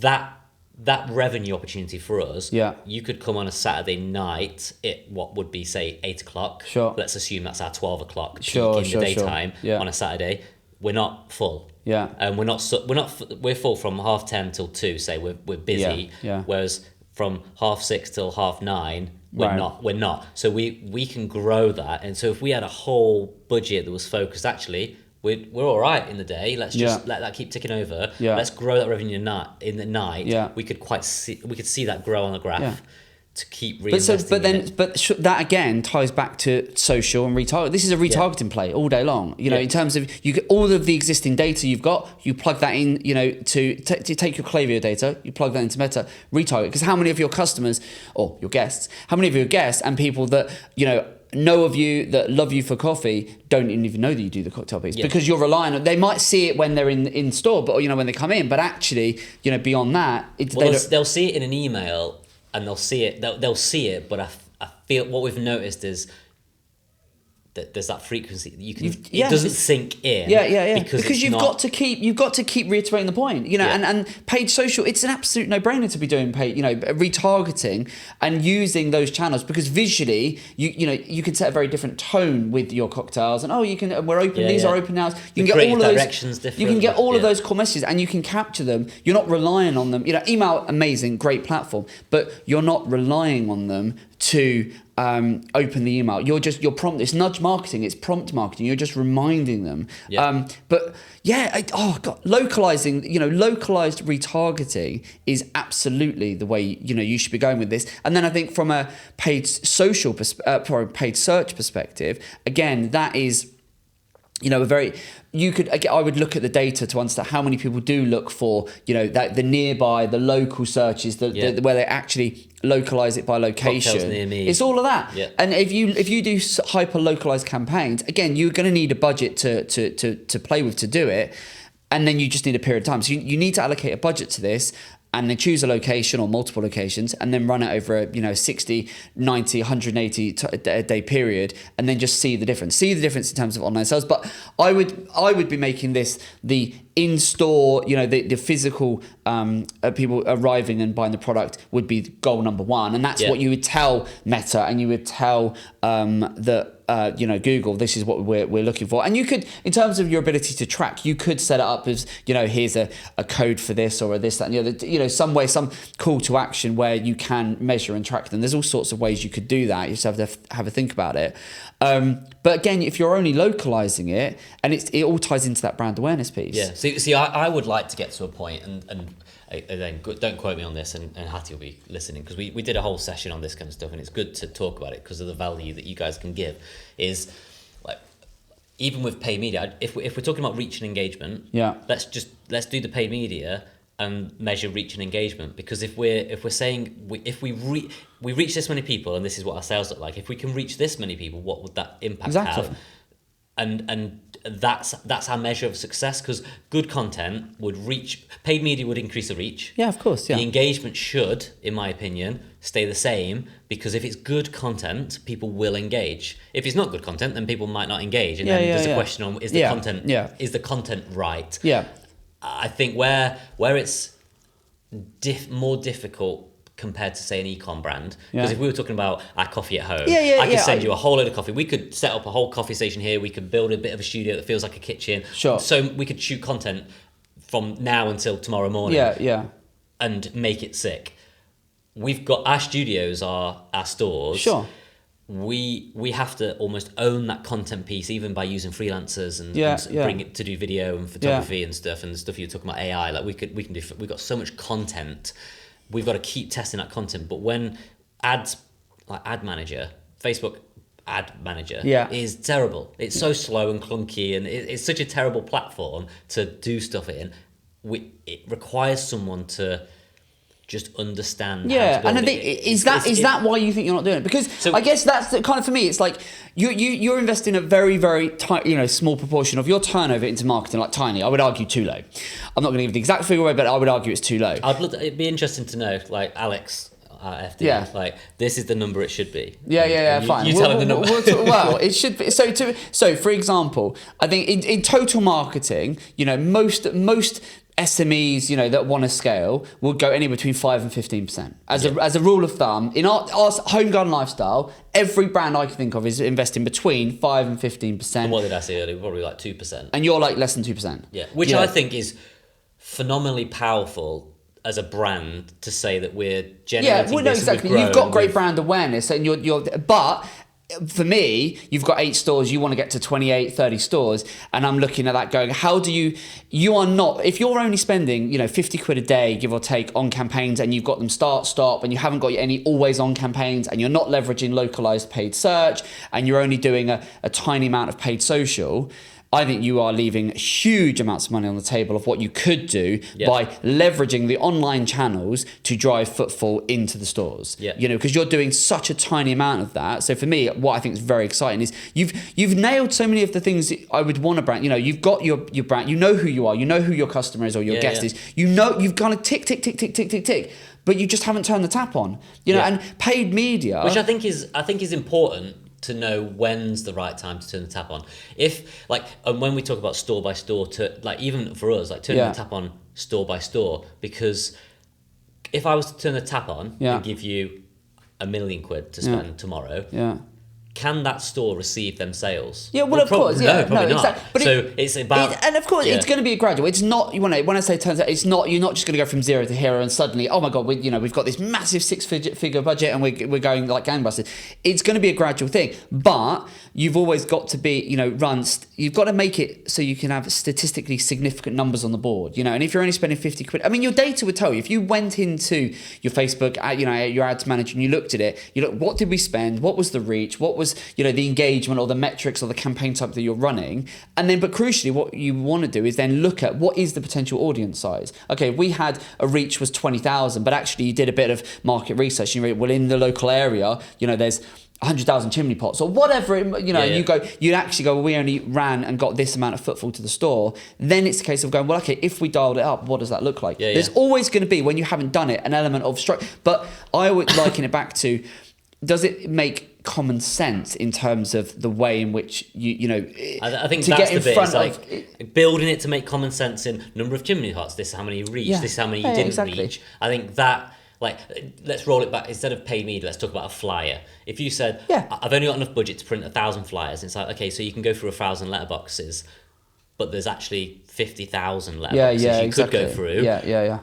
That revenue opportunity for us, you could come on a Saturday night at what would be, say, 8 o'clock. Let's assume that's our 12 o'clock peak in the daytime on a Saturday. We're not full. And we're full from 10:30 till 2. Say we're busy. Whereas from 6:30 till 9:30, we're not. So we can grow that. And so if we had a whole budget that was focused, actually, we're all right in the day. Let's just let that keep ticking over. Yeah. Let's grow that revenue in the night. Yeah. We could see that grow on the graph to keep reinvesting. But that again ties back to social and retarget. This is a retargeting play all day long. You know, in terms of you get all of the existing data you've got, you plug that in. You know, to take your Klaviyo data, you plug that into Meta, retarget. Because how many of your customers or your guests, how many of your guests and people that know of you, that love you for coffee, don't even know that you do the cocktail piece because you're relying on. They might see it when they're in store, but when they come in. But actually, beyond that, they'll see it in an email. And they'll see it. They'll see it. But I feel what we've noticed is that there's that frequency. It doesn't sink in. Yeah. Because you've got to keep reiterating the point. And paid social. It's an absolute no-brainer to be doing paid. Retargeting and using those channels because visually, you can set a very different tone with your cocktails. And we're open. These are open now. You can get all of directions different. You can get all of those core messages and you can capture them. You're not relying on them. Email, amazing, great platform, but you're not relying on them to open the email. You're prompt. It's nudge marketing. It's prompt marketing. You're just reminding them. Localizing. Localized retargeting is absolutely the way you should be going with this. And then I think from a paid paid search perspective, again, that is. I would look at the data to understand how many people do look for, that the nearby, the local searches, where they actually localize it by location. Cocktails near me. It's all of that. Yeah. And if you do hyper localized campaigns, again, you're going to need a budget to play with to do it, and then you just need a period of time. So you need to allocate a budget to this. And then choose a location or multiple locations and then run it over a 60, 90, 180 day period and then just see the difference. See the difference in terms of online sales. But I would be making this the in-store, the physical people arriving and buying the product would be goal number one. And that's what you would tell Meta and you would tell Google, this is what we're looking for. And you could, in terms of your ability to track, you could set it up as, here's a code for this or this, that, and some way, some call to action where you can measure and track them. There's all sorts of ways you could do that. You just have to have a think about it. But again, if you're only localizing it, and it all ties into that brand awareness piece. Yeah. See, I would like to get to a point, and then don't quote me on this, and Hattie will be listening because we did a whole session on this kind of stuff, and it's good to talk about it because of the value that you guys can give. Is like even with paid media, if we're talking about reach and engagement, let's do the paid media and measure reach and engagement, because if we're saying we reach this many people and this is what our sales look like, if we can reach this many people, what would that impact have? And that's our measure of success, because good content would reach, paid media would increase the reach. Yeah, of course. Yeah. The engagement should, in my opinion, stay the same, because if it's good content, people will engage. If it's not good content, then people might not engage. And then there's a question on is the content right? Yeah. I think where it's more difficult compared to, say, an e-com brand, because if we were talking about our coffee at home, I could send you a whole load of coffee. We could set up a whole coffee station here. We could build a bit of a studio that feels like a kitchen. Sure. So we could shoot content from now until tomorrow morning. And make it sick. We've got our studios are our stores. Sure. We have to almost own that content piece, even by using freelancers and bring it to do video and photography and stuff, and the stuff you're talking about AI. Like we can do. We've got so much content. We've got to keep testing that content. But when ads, like Ad Manager, Facebook Ad Manager, is terrible. It's so slow and clunky, and it's such a terrible platform to do stuff in. It requires someone to just understand. And I think is that why you think you're not doing it? Because I guess that's the kind of, for me, it's like you're investing a very, very small proportion of your turnover into marketing, like tiny. I would argue too low. I'm not going to give the exact figure away, but I would argue it's too low. It'd be interesting to know, like Alex, FD, like this is the number it should be. Fine. You tell him the number. Well, it should be. So for example, I think in total marketing, most SMEs, that want to scale will go anywhere between 5 and 15%. As a rule of thumb, in our home garden lifestyle, every brand I can think of is investing between 5 and 15%. And what did I say earlier? Probably like 2%. And you're like less than 2%. Yeah, which I think is phenomenally powerful as a brand to say that we're generating well, no, this. exactly. You've got great brand awareness, and but for me, you've got 8 stores, you want to get to 28, 30 stores, and I'm looking at that going, how do you are not, if you're only spending, 50 quid a day, give or take, on campaigns, and you've got them start, stop, and you haven't got any always on campaigns, and you're not leveraging localized paid search, and you're only doing a tiny amount of paid social, I think you are leaving huge amounts of money on the table of what you could do by leveraging the online channels to drive footfall into the stores. Because you're doing such a tiny amount of that. So for me, what I think is very exciting is you've nailed so many of the things that I would want to brand. You've got your brand. You know who you are. You know who your customer is or your guest is. You've kind of tick, but you just haven't turned the tap on. And paid media, which I think is important. To know when's the right time to turn the tap on. If and when we talk about store by store, to even for us, turning the tap on store by store, because if I was to turn the tap on and give you £1 million to spend tomorrow, can that store receive them sales? Yeah, well, of course, no, probably not. Exactly. But it's about, and of course, it's going to be a gradual. It's not when I say turns out, it's not. You're not just going to go from zero to hero and suddenly, oh my god, we've got this massive 6-figure budget and we're going like gangbusters. It's going to be a gradual thing, but you've always got to be, you've got to make it so you can have statistically significant numbers on the board, And if you're only spending 50 quid, I mean, your data would tell you. If you went into your Facebook, your ads manager, and you looked at it, what did we spend? What was the reach? What was the engagement or the metrics or the campaign type that you're running, and then but crucially what you want to do is then look at what is the potential audience size. Okay, we had a reach was 20,000, but actually you did a bit of market research and you read, well, in the local area there's 100,000 chimney pots or whatever, you actually go, well, we only ran and got this amount of footfall to the store. Then it's a case of going, well, okay, if we dialed it up, what does that look like? There's always going to be, when you haven't done it, an element of structure. But I would liken it back to, does it make common sense in terms of the way in which I think to that's get in the bit, it's building it to make common sense in number of chimney pots, this is how many you reached, this is how many you didn't reach. I think that, let's roll it back. Instead of paid media, let's talk about a flyer. If you said, I've only got enough budget to print 1,000 flyers, it's like, okay, so you can go through 1,000 letterboxes, but there's actually 50,000 letterboxes you could go through.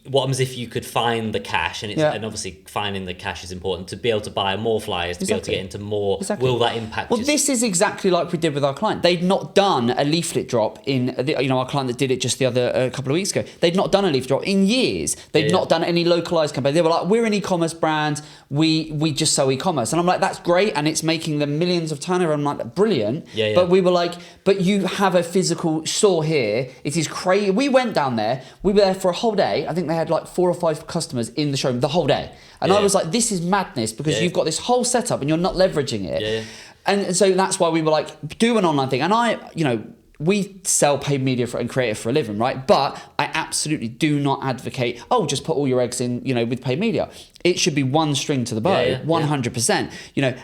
What happens if you could find the cash, and obviously finding the cash is important to be able to buy more flyers, to be able to get into more. Will that impact? Well, this is exactly like we did with our client. They'd not done a leaflet drop in, our client that did it just a couple of weeks ago. They'd not done a leaflet drop in years. They'd not done any localized campaign. They were like, we're an e-commerce brand. We just sell e-commerce, and I'm like, that's great, and it's making them millions of turnover. I'm like, brilliant. But we were like, but you have a physical store here. It is crazy. We went down there. We were there for a whole day. I think they had 4 or 5 customers in the showroom the whole day. And I was like, this is madness, because you've got this whole setup and you're not leveraging it. And so that's why we were like, do an online thing. And we sell paid media and creative for a living, right? But I absolutely do not advocate, just put all your eggs in, with paid media. It should be one string to the bow, 100%.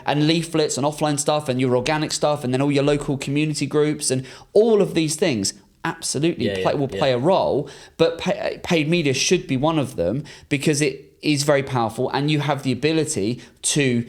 And leaflets and offline stuff and your organic stuff, and then all your local community groups and all of these things absolutely will play a role, but paid media should be one of them, because it is very powerful and you have the ability to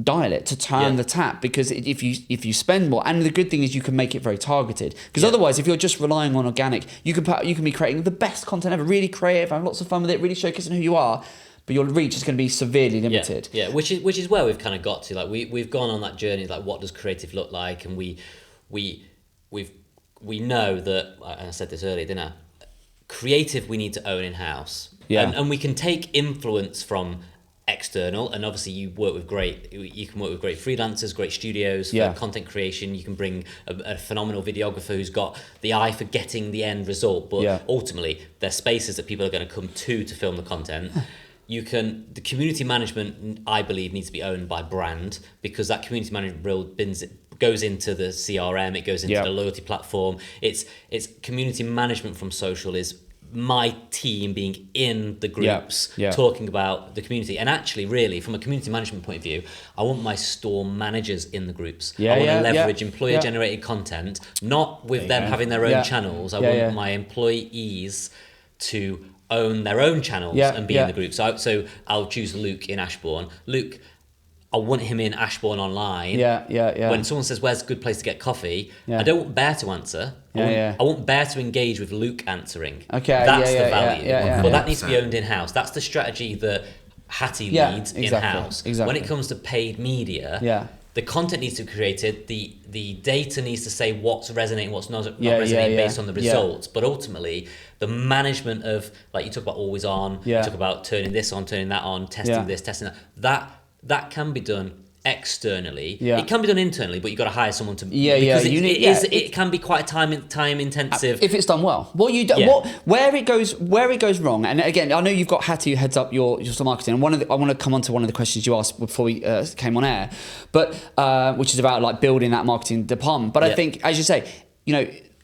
dial it, to turn the tap, because if you spend more, and the good thing is you can make it very targeted, because otherwise if you're just relying on organic, you can be creating the best content ever, really creative, have lots of fun with it, really showcasing who you are, but your reach is going to be severely limited. Which is where we've kind of got to, we've gone on that journey, what does creative look like, and we know that, and I said this earlier, didn't I? Creative we need to own in-house. And we can take influence from external, and obviously you can work with great freelancers, great studios for content creation. You can bring a phenomenal videographer who's got the eye for getting the end result, but ultimately they're spaces that people are going to come to film the content. The community management, I believe, needs to be owned by brand, because that community management goes into the CRM, it goes into the loyalty platform. It's community management from social is my team being in the groups, talking about the community. And actually, really, from a community management point of view, I want my store managers in the groups. I want to leverage employer-generated content, not with them having their own channels. I want my employees to own their own channels and be in the group. So I'll choose Luke in Ashbourne. Luke, I want him in Ashbourne online. Yeah. When someone says, where's a good place to get coffee? Yeah. I don't want Bear to answer. I want Bear to engage with Luke answering. Okay. That's the value. But that needs to be 100%. owned in-house. That's the strategy that Hattie leads in-house. Exactly. When it comes to paid media, the content needs to be created. The data needs to say what's resonating, what's not resonating based on the results. But ultimately, the management of, like you talk about always on, you talk about turning this on, turning that on, testing this, testing that. That can be done externally. It can be done internally, but you've got to hire someone to. It can be quite time intensive if it's done well. What you do, where it goes wrong. And again, I know you've got Hattie who heads up your store marketing. And I want to come on to one of the questions you asked before we came on air, but which is about like building that marketing department. But I think, as you say,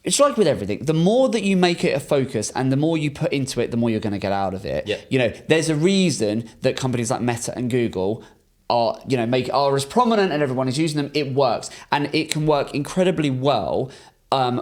it's like with everything. The more that you make it a focus and the more you put into it, the more you're going to get out of it. There's a reason that companies like Meta and Google are as prominent and everyone is using them. It works, and it can work incredibly well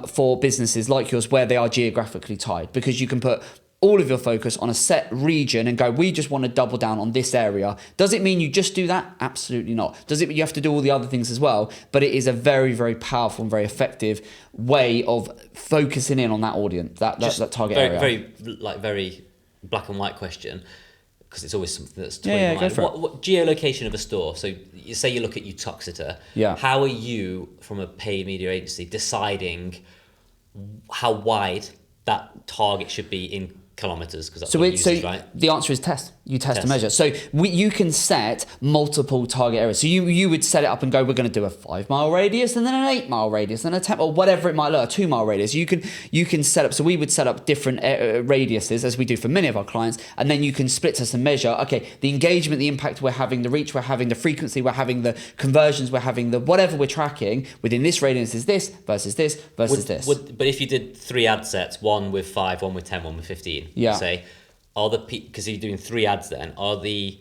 for businesses like yours where they are geographically tied, because you can put all of your focus on a set region and go, we just want to double down on this area. Does it mean you just do that? Absolutely not. Does it mean you have to do all the other things as well? But it is a very, very powerful and very effective way of focusing in on that audience, that target area. Very black and white question, because it's always something that's toying mind. What geolocation of a store? So you say you look at Utoxeter. How are you, from a paid media agency, deciding how wide that target should be in kilometers? Because that's what it uses, right? The answer is test. You test and measure. So you can set multiple target areas. So you would set it up and go, we're going to do a 5 mile radius and then an 8 mile radius and a 10 or whatever it might look, a 2 mile radius. You can set up. So we would set up different radiuses, as we do for many of our clients, and then you can split test and measure. Okay, the engagement, the impact we're having, the reach we're having, the frequency we're having, the conversions we're having, the whatever we're tracking within this radius is this versus this versus this. But if you did 3 ad sets, one with 5, one with 10, one with 15, say, because you're doing 3 ads, then are the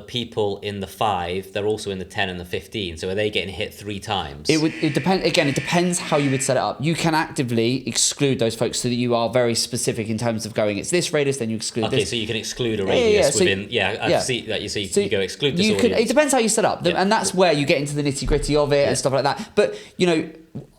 people in the 5, they're also in the 10 and the 15, so are they getting hit 3 times? It depends how you would set it up. You can actively exclude those folks so that you are very specific in terms of going, it's this radius, then you exclude this. Okay, so you can exclude a radius within, I see that. You go exclude this audience. It depends how you set up, and that's where you get into the nitty gritty of it and stuff like that. But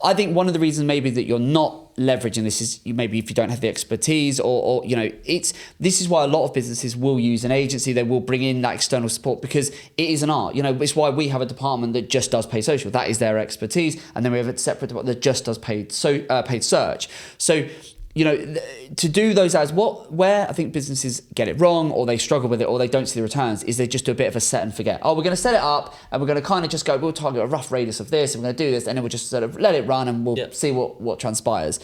I think one of the reasons maybe that you're not leveraging this is maybe if you don't have the expertise or this is why a lot of businesses will use an agency. They will bring in that external support because it is an art. It's why we have a department that just does paid social. That is their expertise, and then we have a separate department that just does paid search. So to do those ads, where I think businesses get it wrong or they struggle with it or they don't see the returns is they just do a bit of a set and forget. We're going to set it up and we're going to kind of just go, we'll target a rough radius of this and we're going to do this, and then we'll just sort of let it run and we'll see what transpires.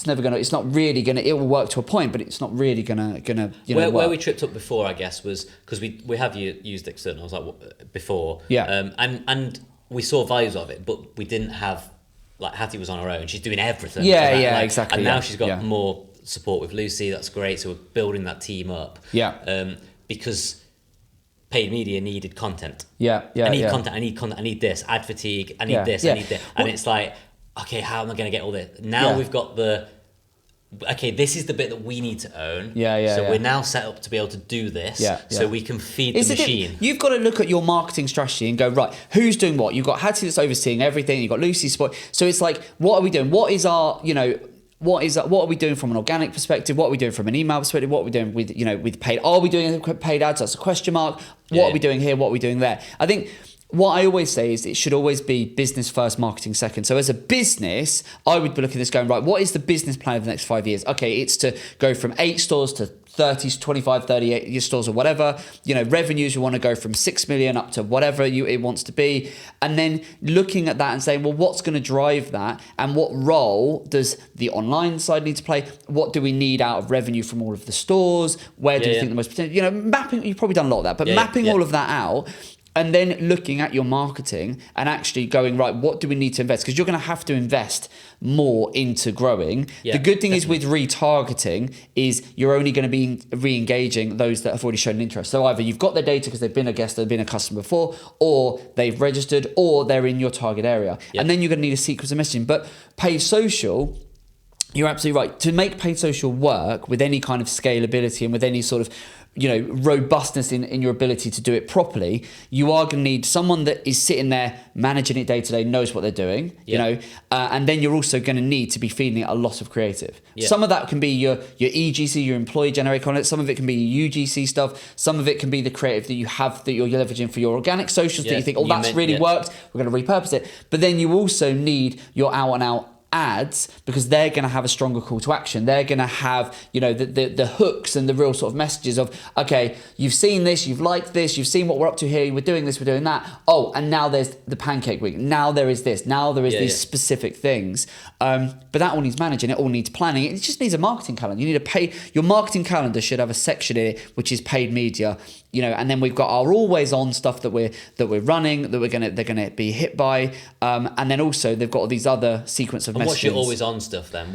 It will work to a point, but it's not really gonna where we tripped up before, I guess, was because we have used externals before. And we saw values of it, but we didn't have, like, Hattie was on her own. She's doing everything. Exactly. And now she's got more support with Lucy. That's great. So we're building that team up. Because paid media needed content. Content. I need this. Ad fatigue. I need this. I need this. And it's like, okay, how am I going to get all this? Now we've got this is the bit that we need to own. So we're now set up to be able to do this. So we can feed the machine. You've got to look at your marketing strategy and go, right, who's doing what? You've got Hattie that's overseeing everything. You've got Lucy's support. So it's like, what are we doing? What are we doing from an organic perspective? What are we doing from an email perspective? What are we doing with paid? Are we doing paid ads? That's a question mark. What are we doing here? What are we doing there? I think what I always say is it should always be business first, marketing second. So as a business, I would be looking at this going, right, what is the business plan of the next 5 years? Okay, it's to go from 8 stores to 30, 25, 38 stores or whatever. Revenues, we want to go from 6 million up to whatever it wants to be. And then looking at that and saying, well, what's going to drive that? And what role does the online side need to play? What do we need out of revenue from all of the stores? Where do we think the most potential? Mapping, you've probably done a lot of that, but mapping all of that out. And then looking at your marketing and actually going, right, what do we need to invest? Because you're going to have to invest more into growing. The good thing is with retargeting is you're only going to be re-engaging those that have already shown an interest. So either you've got their data because they've been a guest, they've been a customer before, or they've registered, or they're in your target area. And then you're going to need a sequence of messaging. But paid social, you're absolutely right. To make paid social work with any kind of scalability and with any sort of robustness in your ability to do it properly, you are going to need someone that is sitting there managing it day to day, knows what they're doing, and then you're also going to need to be feeding it a lot of creative. Some of that can be your EGC, your employee generated content. Some of it can be UGC stuff. Some of it can be the creative that you have that you're leveraging for your organic socials that you think, that's really worked. We're going to repurpose it. But then you also need your out and out ads, because they're going to have a stronger call to action. They're going to have the hooks and the real sort of messages of, okay, you've seen this, you've liked this, you've seen what we're up to here, we're doing this, we're doing that, and now there's the pancake week, now there is this, now there is these specific things, but that all needs managing, it all needs planning, it just needs a marketing calendar. You need to your marketing calendar should have a section in it which is paid media, and then we've got our always on stuff that we're running, that they're gonna be hit by, and then also they've got all these other sequence of messages. What's your always on stuff then?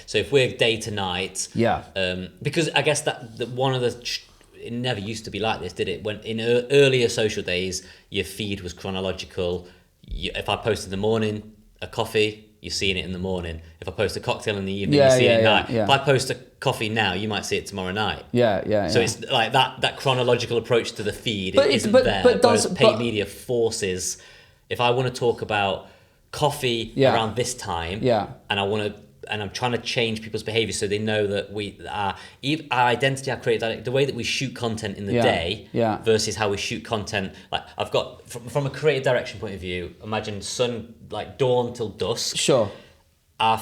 So if we're day to night, because I guess that one of it never used to be like this, did it? When in earlier social days, your feed was chronological. If I posted in the morning a coffee, you're seeing it in the morning. If I post a cocktail in the evening, you see it at night. If I post a coffee now, you might see it tomorrow night. So it's like that chronological approach to the feed isn't there. Whereas paid media forces, if I want to talk about coffee around this time, and I'm trying to change people's behavior so they know that our identity, our creative, the way that we shoot content in the day versus how we shoot content. Like I've got from a creative direction point of view, imagine like dawn till dusk. Sure. Our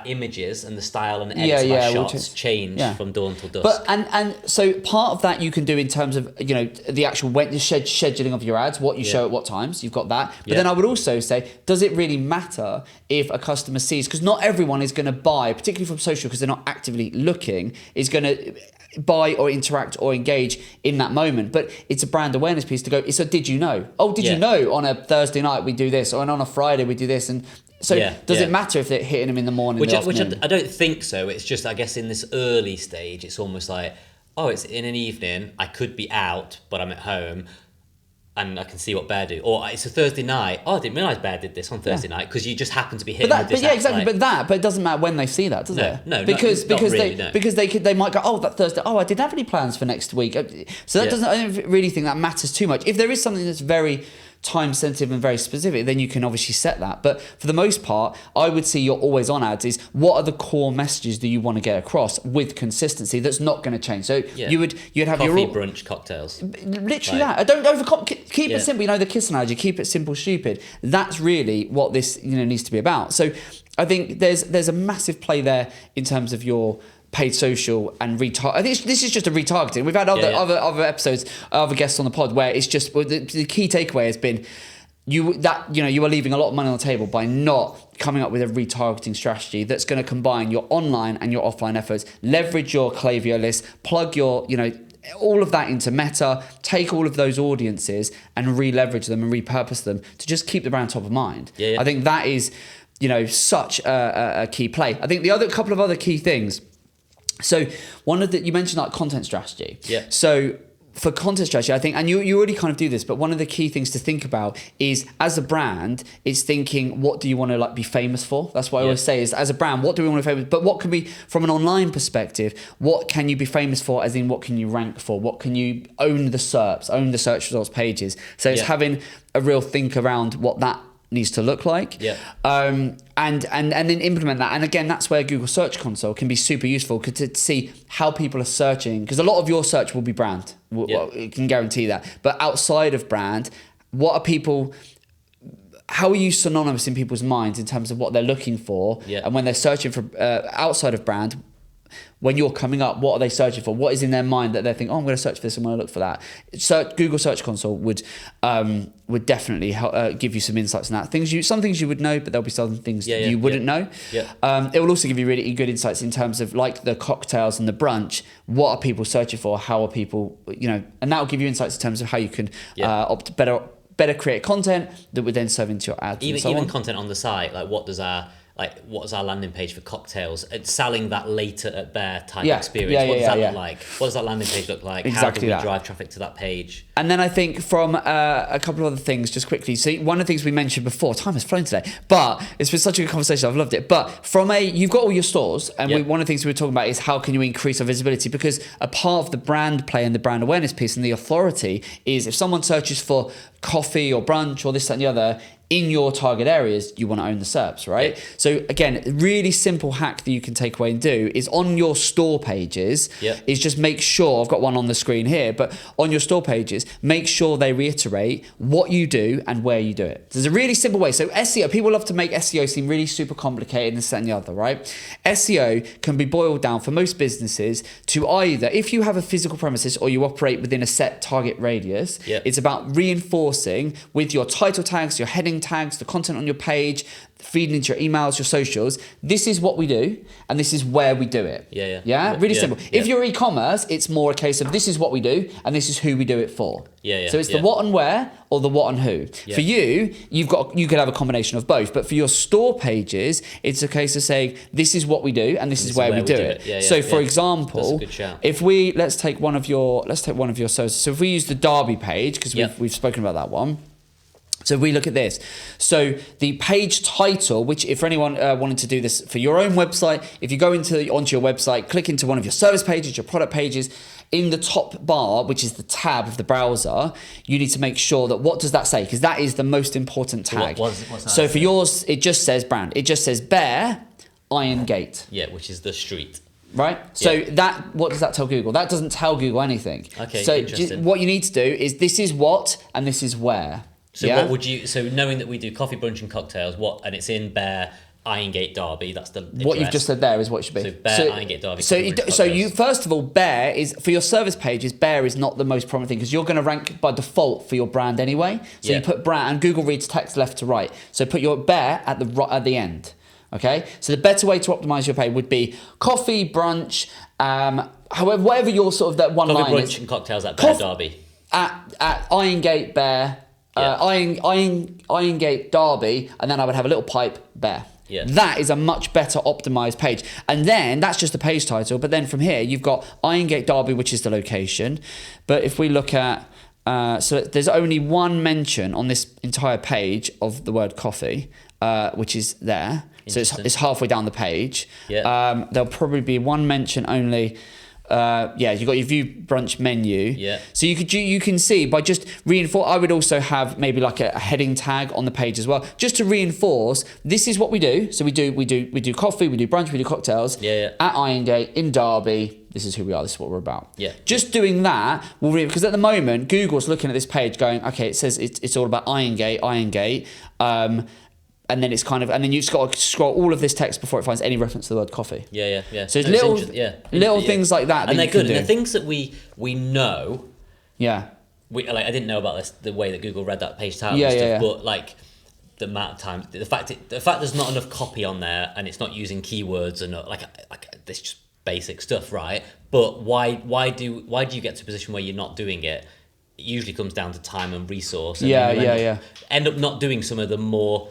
images and the style and edits of our shots change from dawn till dusk. But and so part of that you can do in terms of the actual scheduling of your ads, what you show at what times. You've got that. But then I would also say, does it really matter if a customer sees? Because not everyone is going to buy, particularly from social, because they're not actively looking, is going to buy or interact or engage in that moment. But it's a brand awareness piece to go, so did you know? Oh, did you know on a Thursday night we do this, or on a Friday we do this? And so does it matter if they're hitting them in the morning? Which I don't think so. It's just, I guess in this early stage, it's almost like, it's in an evening, I could be out, but I'm at home and I can see what Bear do. Or it's a Thursday night, I didn't realise Bear did this on Thursday night, because you just happen to be hitting with this. But it doesn't matter when they see that, does it? No, because really, they might go, that Thursday, I didn't have any plans for next week. So that doesn't, I don't really think that matters too much. If there is something that's very time sensitive and very specific, then you can obviously set that. But for the most part, I would see your always on ads is, what are the core messages that you want to get across with consistency that's not going to change? So you'd have coffee, your brunch, cocktails, literally that. Don't keep it simple. The kiss analogy, keep it simple, stupid. That's really what this needs to be about. So I think there's a massive play there in terms of your paid social and retarget. I think this is just a retargeting. We've had other episodes, other guests on the pod where it's just the key takeaway has been you are leaving a lot of money on the table by not coming up with a retargeting strategy that's going to combine your online and your offline efforts, leverage your Klaviyo list, plug your all of that into Meta, take all of those audiences and re-leverage them and repurpose them to just keep the brand top of mind. I think that is such a key play. I think the couple of other key things. So you mentioned like content strategy. So for content strategy, I think, and you already kind of do this, but one of the key things to think about is, as a brand, is thinking, what do you want to be famous for? That's what I always say is, as a brand, what do we want to be famous? But what can be, from an online perspective, what can you be famous for? As in, what can you rank for? What can you own the search results pages? So it's having a real think around what that needs to look like, and then implement that. And again, that's where Google Search Console can be super useful to see how people are searching, because a lot of your search will be brand. You can guarantee that. But outside of brand, how are you synonymous in people's minds in terms of what they're looking for? And when they're searching for outside of brand, when you're coming up, what are they searching for? What is in their mind that they think, I'm going to search for this, I'm going to look for that. Google Search Console would definitely help, give you some insights on that. Some things you would know, but there'll be some things you wouldn't know. It will also give you really good insights in terms of like the cocktails and the brunch. What are people searching for? How are people, and that will give you insights in terms of how you can better create content that would then serve into your ads. Even content on the site, like what does our like what's our landing page for cocktails? It's selling that later at Bear type Yeah. experience. Yeah, What does that yeah. look like? What does that landing page look like? Exactly How do we that. drive traffic to that page? And then I think from a couple of other things, just quickly. So one of the things we mentioned before, time has flown today, but it's been such a good conversation. I've loved it. But you've got all your stores, and one of the things we were talking about is how can you increase our visibility? Because a part of the brand play and the brand awareness piece and the authority is if someone searches for coffee or brunch or this, that, and the other, in your target areas, you want to own the SERPs, right? Yeah. So again, a really simple hack that you can take away and do is on your store pages, is just make sure, I've got one on the screen here, but on your store pages, make sure they reiterate what you do and where you do it. There's a really simple way. So SEO, people love to make SEO seem really super complicated and this, that, and the other, right? SEO can be boiled down for most businesses to either, if you have a physical premises or you operate within a set target radius, it's about reinforcing with your title tags, your heading tags, the content on your page, feeding into your emails, your socials. This is what we do, and this is where we do it. Really simple. If you're e-commerce, it's more a case of this is what we do, and this is who we do it for. So it's the what and where, or the what and who. For you, you could have a combination of both. But for your store pages, it's a case of saying this is what we do, and this is where we do it. So for example, if let's take one of your services. So if we use the Derby page, because we've spoken about that one. So we look at this. So the page title, which if anyone wanted to do this for your own website, if you go onto your website, click into one of your service pages, your product pages, in the top bar, which is the tab of the browser, you need to make sure that what does that say? Because that is the most important tag. What's that so for yours, it just says brand. It just says Bear Iron Gate. Yeah, which is the street. Right? So what does that tell Google? That doesn't tell Google anything. Okay, so interesting. What you need to do is this is what and this is where. So what would you? So knowing that we do coffee, brunch, and cocktails, and it's in Bear, Irongate, Derby. That's the address. What you've just said there is what it should be. So Bear, Irongate, Derby. So you first of all, Bear is for your service pages. Bear is not the most prominent thing because you're going to rank by default for your brand anyway. So you put brand, and Google reads text left to right. So put your Bear at the end. Okay. So the better way to optimize your page would be coffee, brunch, however, whatever your sort of that one coffee, line brunch, is. and cocktails at Bear, Derby. At Irongate, Bear. Irongate, Derby, and then I would have a little pipe, Bear. That is a much better optimized page. And then that's just the page title. But then from here, you've got Irongate, Derby, which is the location. But if we look at, so there's only one mention on this entire page of the word coffee, which is there. So it's halfway down the page. There'll probably be one mention only. You've got your view brunch menu. So you can see by just reinforce. I would also have maybe like a heading tag on the page as well, just to reinforce this is what we do. So we do coffee, we do brunch, we do cocktails. At Irongate in Derby. This is who we are. This is what we're about. Just doing that will because at the moment Google's looking at this page going, okay, it says it's all about Irongate. And then it's kind of, and then you've just got to scroll all of this text before it finds any reference to the word coffee. So it's little things like that. And they're good. And the things that we know. I didn't know about this, the way that Google read that page title and stuff, but like the amount of time, the fact there's not enough copy on there and it's not using keywords and like this just basic stuff, right? But why do you get to a position where you're not doing it? It usually comes down to time and resource. And end up not doing some of the more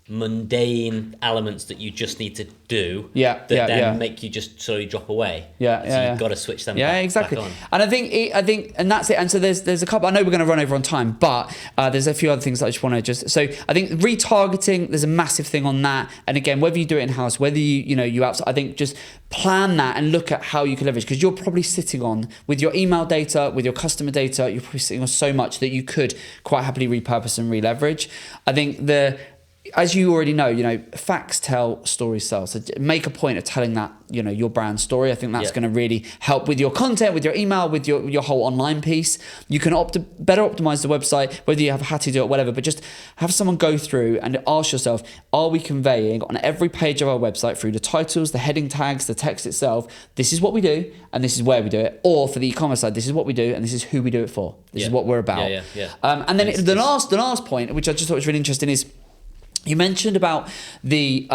mundane elements that you just need to do make you just slowly drop away. You've got to switch them back on. And I think and that's it. And so there's a couple, I know we're going to run over on time, but there's a few other things that I just want to so I think retargeting, there's a massive thing on that. And again, whether you do it in-house, whether you outside, I think just plan that and look at how you can leverage, because you're probably sitting on, with your email data, with your customer data, you're probably sitting on so much that you could quite happily repurpose and re-leverage. I think as you already know, facts tell, stories sell. So make a point of telling that, your brand story. I think that's going to really help with your content, with your email, with your whole online piece. You can better optimize the website, whether you have had to do it, whatever, but just have someone go through and ask yourself, are we conveying on every page of our website through the titles, the heading tags, the text itself, this is what we do and this is where we do it? Or for the e-commerce side, this is what we do and this is who we do it for. This is what we're about. And then the last point, which I just thought was really interesting, is you mentioned about the,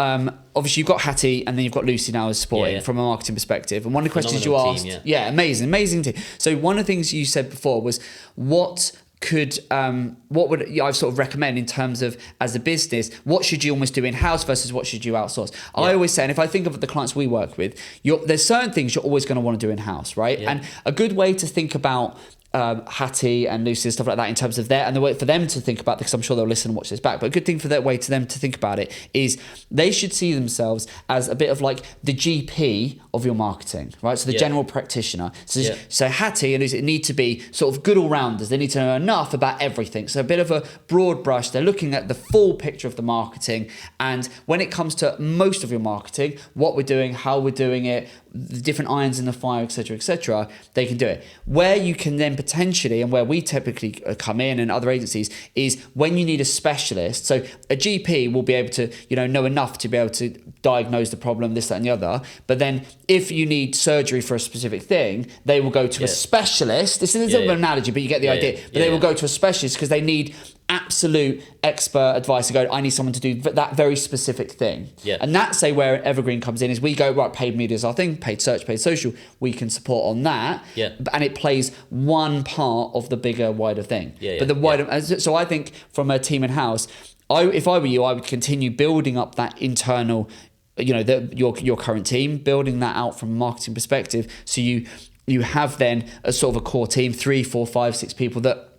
obviously you've got Hattie and then you've got Lucy now as supporting from a marketing perspective. And one of the questions you asked, amazing team. So one of the things you said before was, what what would I sort of recommend in terms of, as a business, what should you almost do in-house versus what should you outsource? Yeah. I always say, and if I think of the clients we work with, there's certain things you're always going to want to do in-house, right? Yeah. And a good way to think about Hattie and Lucy and stuff like that in terms of and the way for them to think about, because I'm sure they'll listen and watch this back, but a good thing for that way to them to think about it is they should see themselves as a bit of like the GP of your marketing, right? So the general practitioner. So Hattie and Lucy need to be sort of good all-rounders. They need to know enough about everything. So a bit of a broad brush. They're looking at the full picture of the marketing. And when it comes to most of your marketing, what we're doing, how we're doing it, the different irons in the fire, etc., they can do it. Where you can then potentially, and where we typically come in and other agencies, is when you need a specialist. So a GP will be able to, know enough to be able to diagnose the problem, this, that, and the other. But then if you need surgery for a specific thing, they will go to a specialist. This is an analogy, but you get the idea. But they will go to a specialist because they need absolute expert advice to go, I need someone to do that very specific thing. Yeah. And that's where Evergreen comes in, is we go, right, paid media is our thing, paid search, paid social, we can support on that. Yeah. And it plays one part of the bigger, wider thing. But the wider, so I think from a team in-house, if I were you, I would continue building up that internal, your current team, building that out from a marketing perspective. So you have then a sort of a core team, 3, 4, 5, 6 people that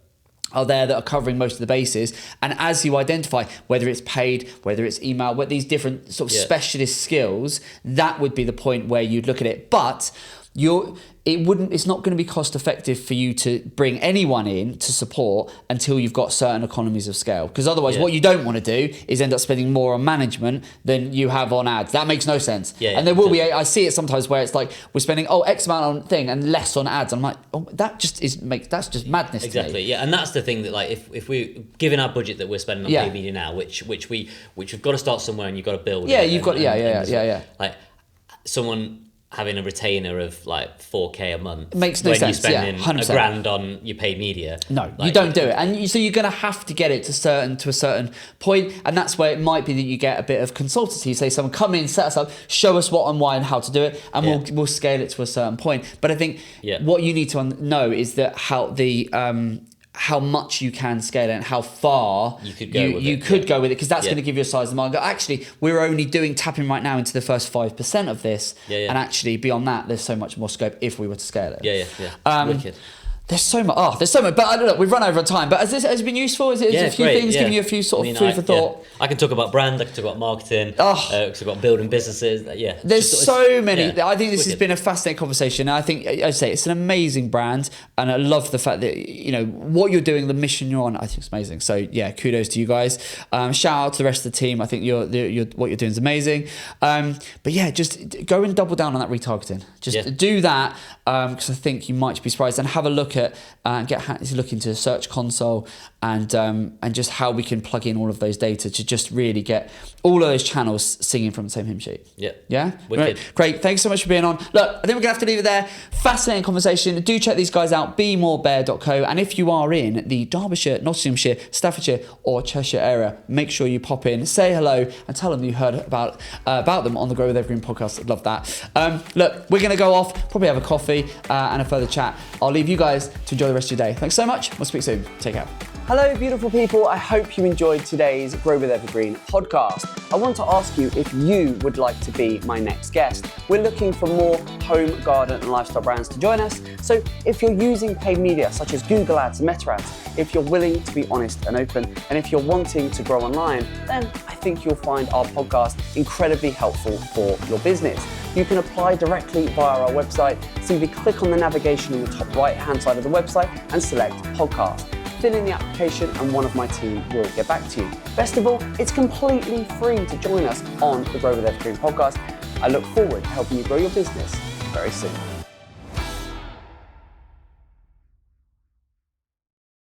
are there that are covering most of the bases. And as you identify, whether it's paid, whether it's email, what these different sort of specialist skills, that would be the point where you'd look at it. But it's not going to be cost effective for you to bring anyone in to support until you've got certain economies of scale. Because otherwise what you don't want to do is end up spending more on management than you have on ads. That makes no sense. And there will be, I see it sometimes where it's like, we're spending X amount on thing and less on ads. I'm like, that's just madness. Exactly. To me. And that's the thing that, like, if we given our budget that we're spending on paid media now, which we've got to start somewhere and you've got to build. Like someone having a retainer of like 4K a month, it makes no sense. When you're spending $1,000 on your paid media. No, you don't do it. And so you're going to have to get it to a certain point. And that's where it might be that you get a bit of consultancy. You say, someone come in, set us up, show us what and why and how to do it. And we'll scale it to a certain point. But I think what you need to know is that how much you can scale it and how far you could go with it, because that's going to give you a size of the market. Actually, we're only tapping right now into the first 5% of this, and actually beyond that, there's so much more scope if we were to scale it. Wicked. There's so much. But I don't know. We've run over time. But has it been useful? Is it a few things giving you a few sort of food for thought? I can talk about brand. I can talk about marketing. I can talk about building businesses. There's so many. I think this has been a fascinating conversation. I think I say it's an amazing brand, and I love the fact that what you're doing, the mission you're on. I think it's amazing. So kudos to you guys. Shout out to the rest of the team. I think what you're doing is amazing. Just go and double down on that retargeting. Just do that, because I think you might be surprised, and have a look at look into the Search Console and just how we can plug in all of those data to just really get all of those channels singing from the same hymn sheet. Yeah? Wicked. Great. Thanks so much for being on. Look, I think we're going to have to leave it there. Fascinating conversation. Do check these guys out, bemorebear.co. And if you are in the Derbyshire, Nottinghamshire, Staffordshire or Cheshire area, make sure you pop in, say hello and tell them you heard about them on the Grow With Evergreen podcast. I'd love that. Look, we're going to go off, probably have a coffee and a further chat. I'll leave you guys to enjoy the rest of your day. Thanks so much. We'll speak soon. Take care. Hello, beautiful people. I hope you enjoyed today's Grow With Evergreen podcast. I want to ask you if you would like to be my next guest. We're looking for more home, garden and lifestyle brands to join us. So if you're using paid media such as Google Ads and Meta Ads, if you're willing to be honest and open, and if you're wanting to grow online, then I think you'll find our podcast incredibly helpful for your business. You can apply directly via our website. Simply click on the navigation in the top right-hand side of the website and select podcast. Fill in the application and one of my team will get back to you. Best of all, it's completely free to join us on the Grow With Evergreen podcast. I look forward to helping you grow your business very soon.